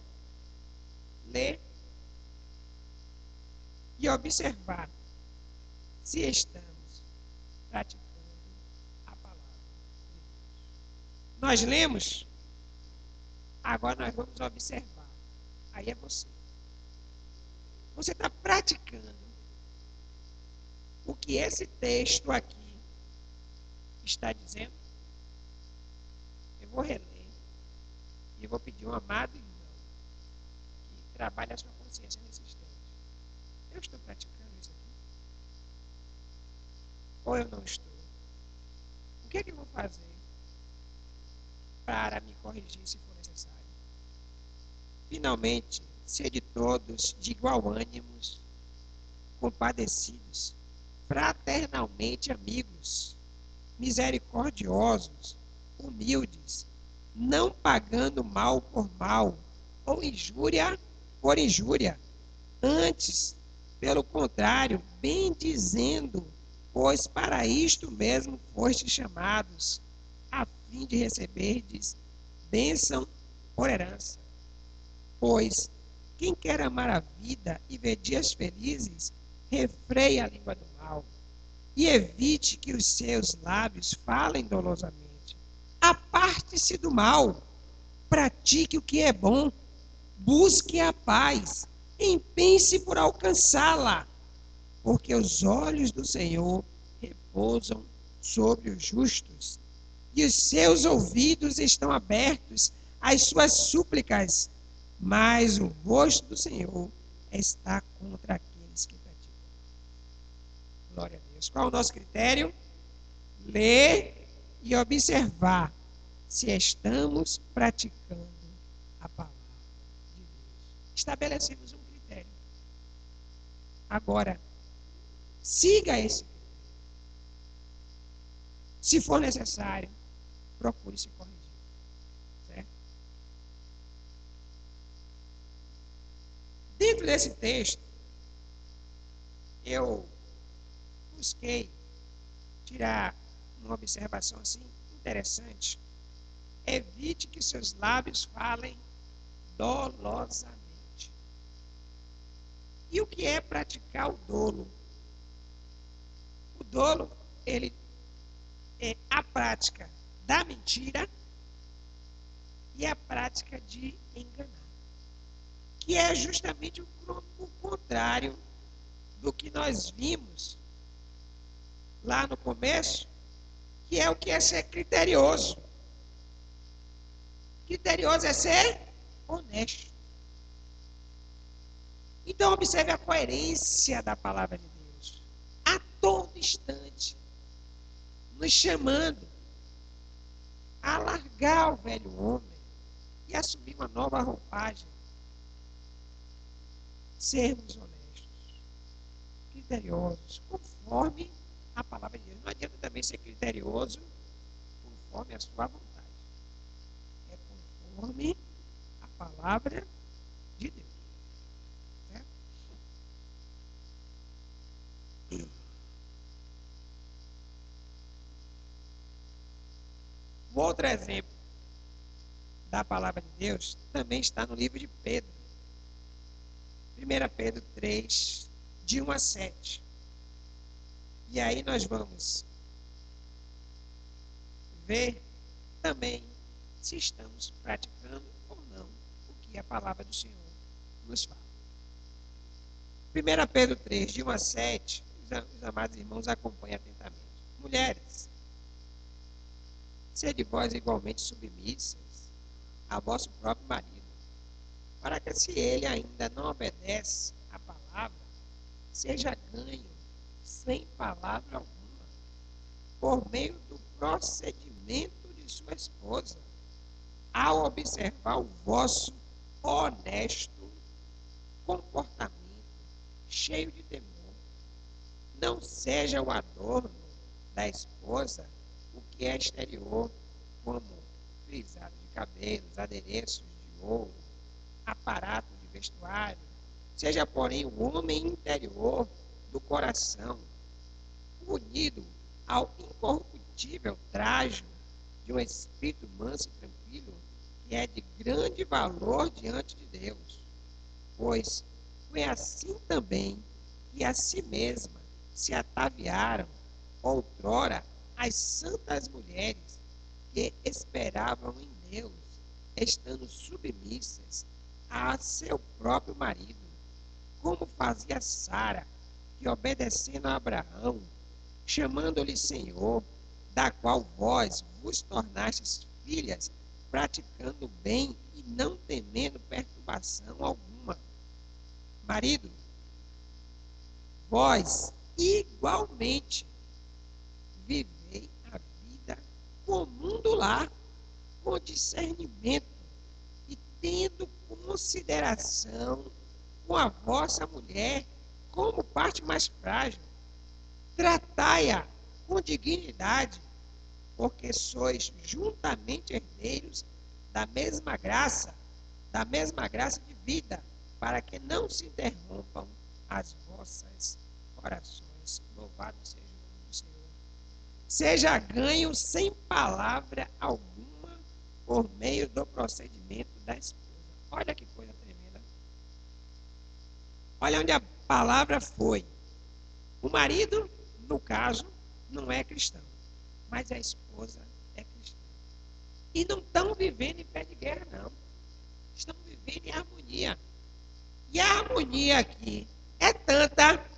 ler e observar se estamos praticando a palavra de Deus. Nós lemos, agora nós vamos observar. Aí é você. Você está praticando o que esse texto aqui está dizendo? Eu vou reler e eu vou pedir um amado irmão que trabalhe a sua consciência nesse instante. Eu estou praticando isso aqui? Ou eu não estou? O que é que eu vou fazer para me corrigir se for necessário? Finalmente, sede todos de igual ânimo, compadecidos, fraternalmente amigos, misericordiosos, humildes, não pagando mal por mal, ou injúria por injúria. Antes, pelo contrário, bendizendo, pois para isto mesmo fostes chamados, a fim de receberdes bênção por herança. Pois quem quer amar a vida e ver dias felizes, refreie a língua do mal e evite que os seus lábios falem dolosamente. Aparte-se do mal, pratique o que é bom, busque a paz, empenhe-se por alcançá-la, porque os olhos do Senhor repousam sobre os justos e os seus ouvidos estão abertos às suas súplicas, mas o rosto do Senhor está contra aqueles que praticam. Glória a Deus. Qual é o nosso critério? Ler e observar se estamos praticando a palavra de Deus. Estabelecemos um critério. Agora, siga esse critério. Se for necessário, procure se corrigir. Certo? Dentro desse texto, eu busquei tirar uma observação assim interessante. Evite que seus lábios falem dolosamente. E o que é praticar o dolo? O dolo, ele é a prática da mentira e a prática de enganar, que é justamente o contrário do que nós vimos lá no começo, que é o que é ser criterioso. Criterioso é ser honesto. Então, observe a coerência da palavra de Deus. A todo instante, nos chamando a largar o velho homem e assumir uma nova roupagem. Sermos honestos, criteriosos, conforme a palavra de Deus. Não adianta também ser criterioso conforme a sua vontade. É conforme a palavra de Deus. Certo? Um outro exemplo da palavra de Deus também está no livro de Pedro. 1 Pedro 3, de 1 a 7. E aí nós vamos ver também se estamos praticando ou não o que a palavra do Senhor nos fala. 1 Pedro 3, de 1 a 7, os amados irmãos acompanhem atentamente. Mulheres, sede vós igualmente submissas ao vosso próprio marido, para que se ele ainda não obedece à palavra, seja ganho sem palavra alguma, por meio do procedimento de sua esposa, ao observar o vosso honesto comportamento, cheio de temor. Não seja o adorno da esposa o que é exterior, como frisado de cabelos, adereços de ouro, aparato de vestuário. Seja, porém, o homem interior do coração, unido ao incorruptível trajo de um espírito manso e tranquilo, que é de grande valor diante de Deus. Pois foi assim também que a si mesma se ataviaram outrora as santas mulheres que esperavam em Deus, estando submissas a seu próprio marido, como fazia Sara, que obedecendo a Abraão, chamando-lhe Senhor, da qual vós vos tornastes filhas, praticando o bem e não temendo perturbação alguma. Marido, vós igualmente vivei a vida comum do lar, com discernimento e tendo consideração com a vossa mulher como parte mais frágil. Tratai-a com dignidade, porque sois juntamente herdeiros da mesma graça de vida, para que não se interrompam as vossas orações. Louvado seja o nome do Senhor. Seja ganho sem palavra alguma por meio do procedimento da esposa. Olha que coisa tremenda. Olha onde a palavra foi. O marido, no caso, não é cristão, mas a esposa é cristã. E não estão vivendo em pé de guerra, não. Estão vivendo em harmonia. E a harmonia aqui é tanta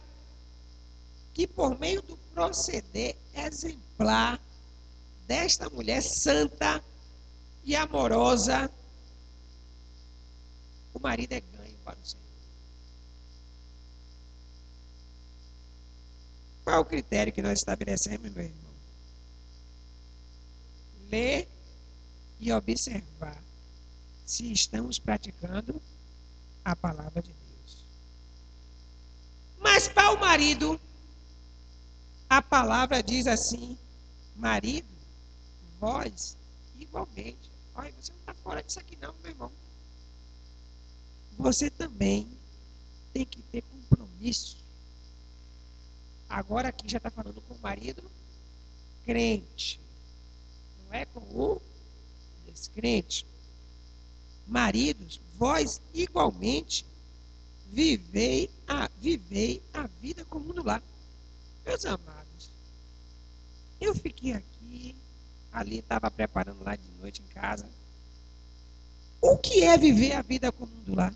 que, por meio do proceder exemplar desta mulher santa e amorosa, o marido é ganho para o Senhor. Qual é o critério que nós estabelecemos, meu irmão? Ler e observar se estamos praticando a palavra de Deus. Mas para o marido, a palavra diz assim: marido, vós igualmente. Olha, você não está fora disso aqui não, meu irmão. Você também tem que ter compromisso. Agora aqui já está falando com o marido crente. Não é com o descrente. Maridos, vós igualmente vivei a vida comum do lar. Meus amados, eu fiquei aqui, ali estava preparando lá de noite em casa. O que é viver a vida comum do lar?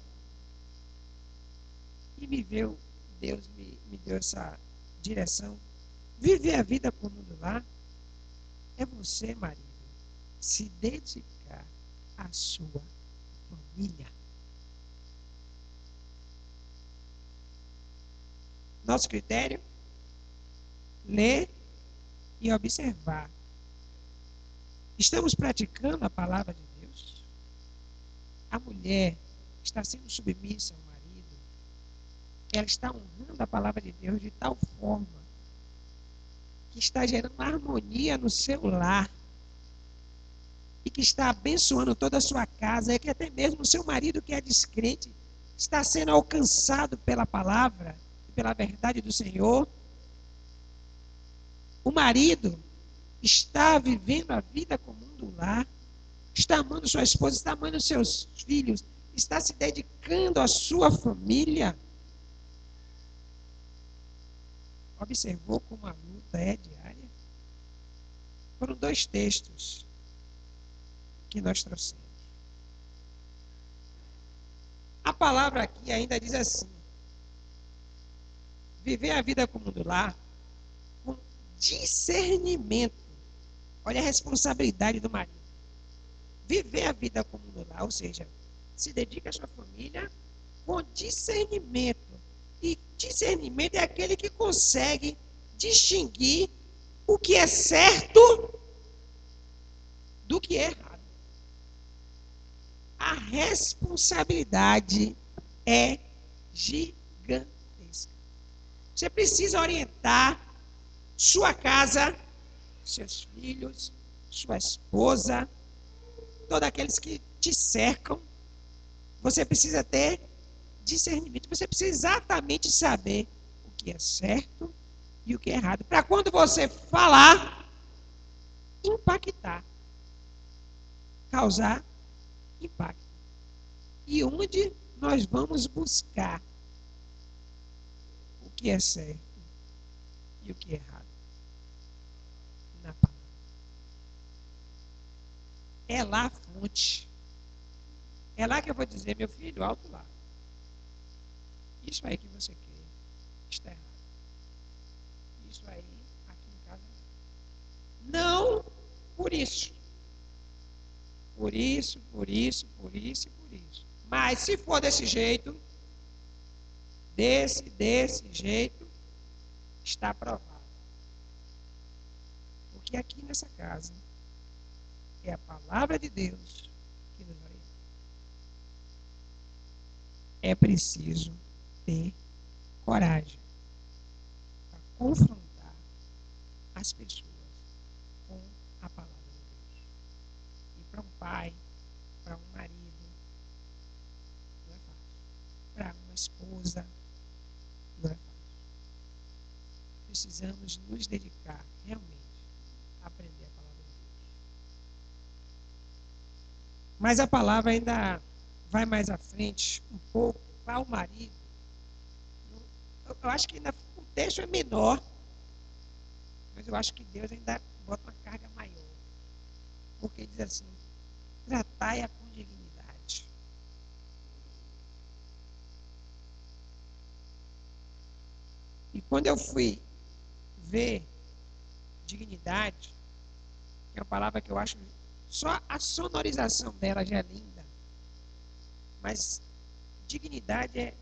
E Deus me deu essa direção. Viver a vida comum do lar é você, marido, se dedicar à sua família. Nosso critério? Ler e observar. Estamos praticando a palavra de Deus? A mulher está sendo submissa ao marido. Ela está honrando a palavra de Deus de tal forma que está gerando harmonia no seu lar e que está abençoando toda a sua casa, é que até mesmo o seu marido que é descrente está sendo alcançado pela palavra e pela verdade do Senhor. O marido está vivendo a vida comum do lar, está amando sua esposa, está amando seus filhos, está se dedicando à sua família. Observou como a luta é diária? Foram 2 textos que nós trouxemos. A palavra aqui ainda diz assim: viver a vida como do lar com discernimento. Olha a responsabilidade do marido. Viver a vida como do lar, ou seja, se dedica à sua família com discernimento. E discernimento é aquele que consegue distinguir o que é certo do que é errado. A responsabilidade é gigantesca. Você precisa orientar sua casa, seus filhos, sua esposa, todos aqueles que te cercam. Você precisa ter discernimento. Você precisa exatamente saber o que é certo e o que é errado. Para quando você falar, impactar. Causar impacto. E onde nós vamos buscar o que é certo e o que é errado? Na palavra. É lá a fonte. É lá que eu vou dizer, meu filho, alto lá. Isso aí que você quer está errado. Isso aí, aqui em casa, não por isso. Por isso, por isso, por isso e por isso. Mas se for desse jeito, desse jeito, está aprovado. Porque aqui nessa casa é a palavra de Deus que nos orienta. É preciso ter coragem para confrontar as pessoas com a palavra de Deus. E para um pai, para um marido, não é fácil. Para uma esposa, não é fácil. Precisamos nos dedicar realmente a aprender a palavra de Deus. Mas a palavra ainda vai mais à frente um pouco para o marido. Eu acho que ainda o texto é menor, mas eu acho que Deus ainda bota uma carga maior. Porque diz assim, tratai-a com dignidade. E quando eu fui ver dignidade, que é uma palavra que eu acho, só a sonorização dela já é linda. Mas dignidade é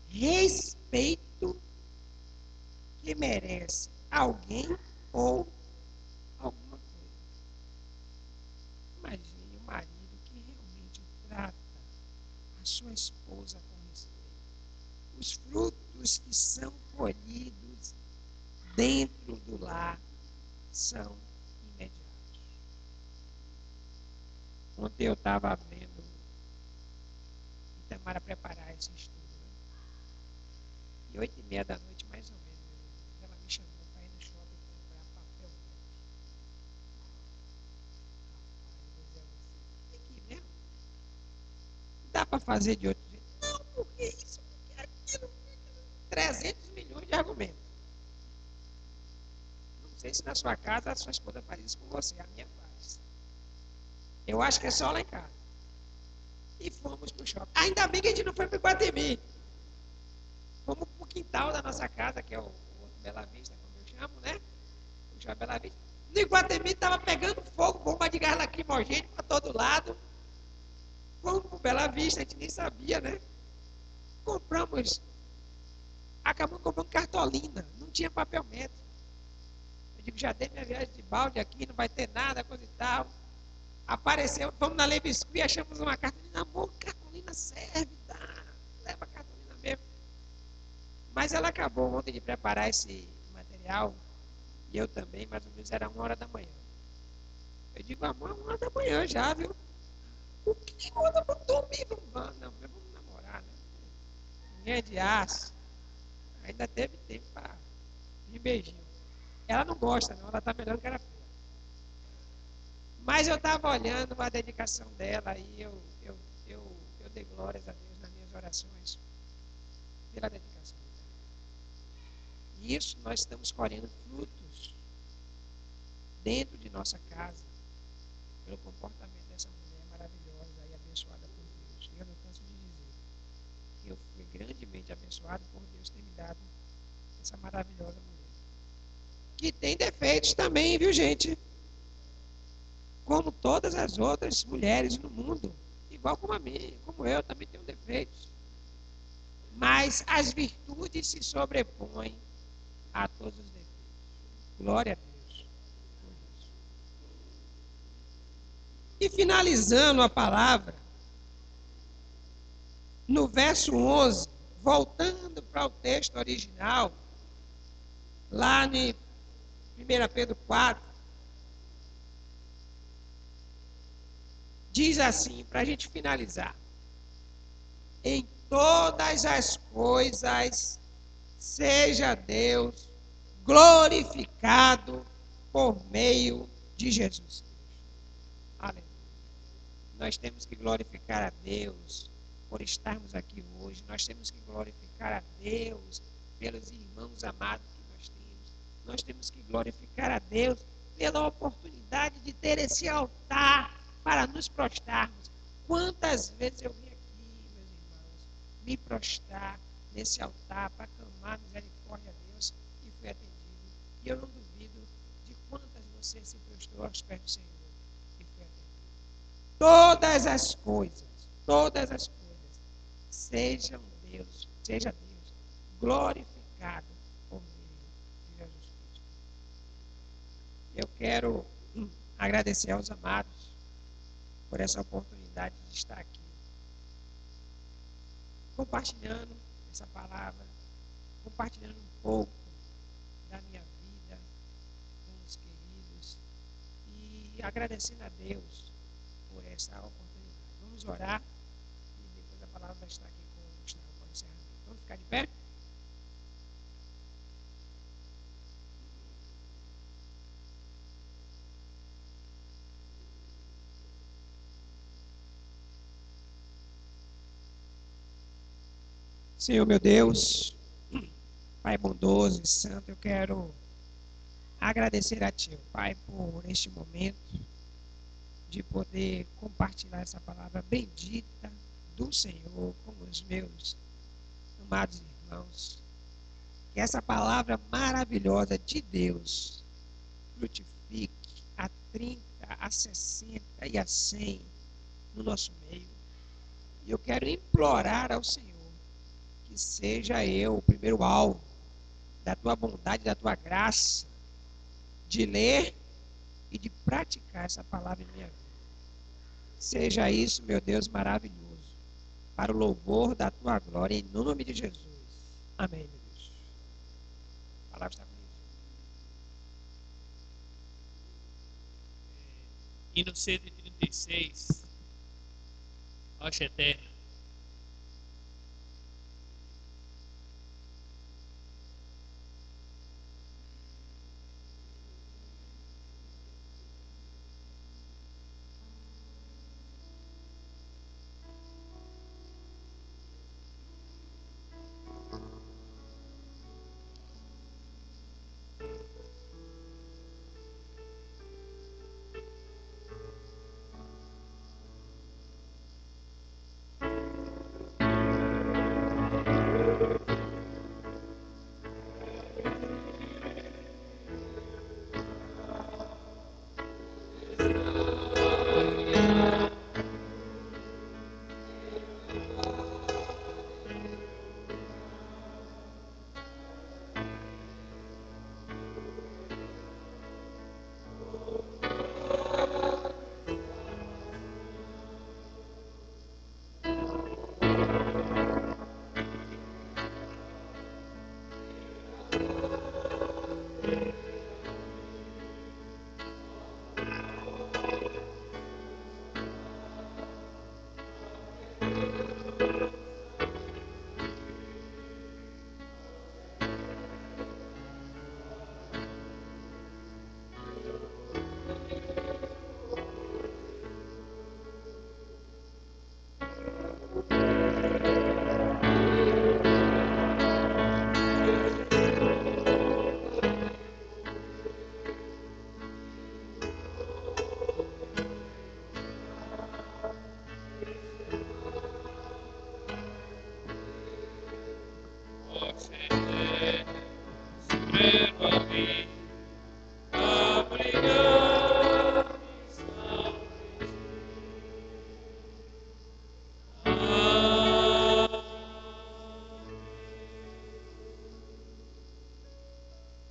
respeito que merece alguém ou alguma coisa. Imagine um marido que realmente trata a sua esposa com respeito. Os frutos que são colhidos dentro do lar são imediatos. Ontem eu estava vendo Itamara preparar esse estudo. Né? E 8h30 da noite, mais ou menos, ela me chamou para ir no shopping comprar papel. Tem que ir mesmo? Não dá para fazer de outro jeito. Não, porque isso, porque aquilo. 300 milhões de argumentos. Não sei se na sua casa a sua esposa faz isso com você, a minha faz. Eu acho que é só lá em casa. E fomos para o shopping. Ainda bem que a gente não foi para o Iguatemi. Fomos para o quintal da nossa casa, que é o Bela Vista, como eu chamo, né? O shopping Bela Vista. No Iguatemi estava pegando fogo, bomba de gás lacrimogêneo para todo lado. Fomos para o Bela Vista, a gente nem sabia, né? Acabamos comprando cartolina, não tinha papel métrico. Eu digo, já dei minha viagem de balde aqui, não vai ter nada, coisa e tal. Apareceu, vamos na Lebiscuit, achamos uma cartolina. Amor, cartolina serve, dá. Leva a cartolina mesmo. Mas ela acabou ontem de preparar esse material, e eu também, mais ou menos era 1h da manhã. Eu digo, amor, 1h da manhã já, viu? O que manda para dormir? Não, vamos namorar, né? Ninguém é de aço. Ainda teve tempo para vir beijinho. Ela não gosta, não, ela está melhor que era feia. Mas eu estava olhando a dedicação dela e eu dei glórias a Deus nas minhas orações pela dedicação dela. E isso nós estamos colhendo frutos dentro de nossa casa pelo comportamento dessa mulher maravilhosa e abençoada por Deus. E eu não canso de dizer que eu fui grandemente abençoado por Deus ter me dado essa maravilhosa mulher. Que tem defeitos também, viu, gente? Como todas as outras mulheres no mundo. Igual como a mim, como eu, também tenho defeitos. Mas as virtudes se sobrepõem a todos os defeitos. Glória a Deus. E finalizando a palavra, no verso 11, voltando para o texto original, lá em 1 Pedro 4, diz assim, para a gente finalizar: em todas as coisas seja Deus glorificado por meio de Jesus Cristo. Aleluia. Nós temos que glorificar a Deus por estarmos aqui hoje. Nós temos que glorificar a Deus pelos irmãos amados que nós temos. Nós temos que glorificar a Deus pela oportunidade de ter esse altar para nos prostrarmos. Quantas vezes eu vim aqui, meus irmãos, me prostrar nesse altar para clamar misericórdia a Deus e fui atendido. E eu não duvido de quantas você se prostrou aos pés do Senhor e foi atendido. Todas as coisas, seja Deus glorificado por meio de Jesus Cristo. Eu quero agradecer aos amados por essa oportunidade de estar aqui, compartilhando essa palavra, compartilhando um pouco da minha vida com os queridos e agradecendo a Deus por essa oportunidade. Vamos orar e depois a palavra vai estar aqui com o Gustavo para o encerramento. Vamos ficar de pé? Senhor meu Deus, Pai bondoso e santo, eu quero agradecer a Ti, Pai, por este momento de poder compartilhar essa palavra bendita do Senhor com os meus amados irmãos. Que essa palavra maravilhosa de Deus frutifique a 30, a 60 e a 100 no nosso meio. E eu quero implorar ao Senhor que seja eu o primeiro alvo da Tua bondade, da Tua graça, de ler e de praticar essa palavra em minha vida. Seja isso, meu Deus, maravilhoso, para o louvor da Tua glória, em nome de Jesus. Amém, meu Deus. A palavra está comigo. Hino 136, Rocha Eterna.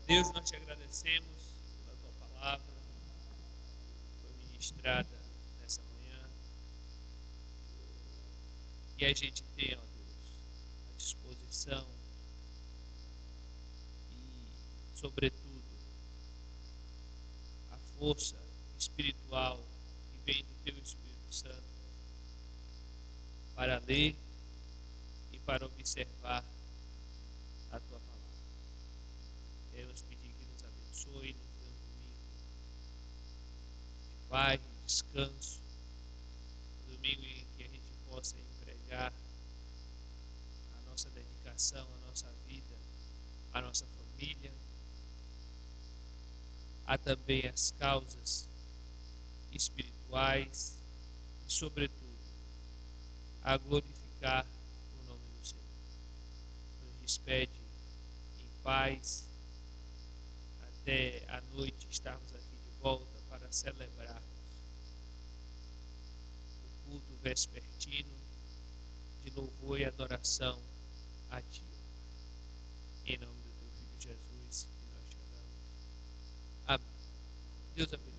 Deus, nós te agradecemos pela tua palavra, que foi ministrada nessa manhã. Que a gente tenha, ó Deus, a disposição e, sobretudo, a força espiritual que vem do teu Espírito Santo para ler e para observar a tua palavra. Queremos pedir que nos abençoe, nos dê um domingo de paz, de descanso, um domingo em que a gente possa empregar a nossa dedicação, a nossa vida, a nossa família, há também as causas espirituais e, sobretudo, a glorificar o nome do Senhor. Nos despede em paz, até a noite estarmos aqui de volta para celebrar o culto vespertino de louvor e adoração a Ti. Em nome do Teu Filho Jesus, que nós te oramos. Amém. Deus abençoe.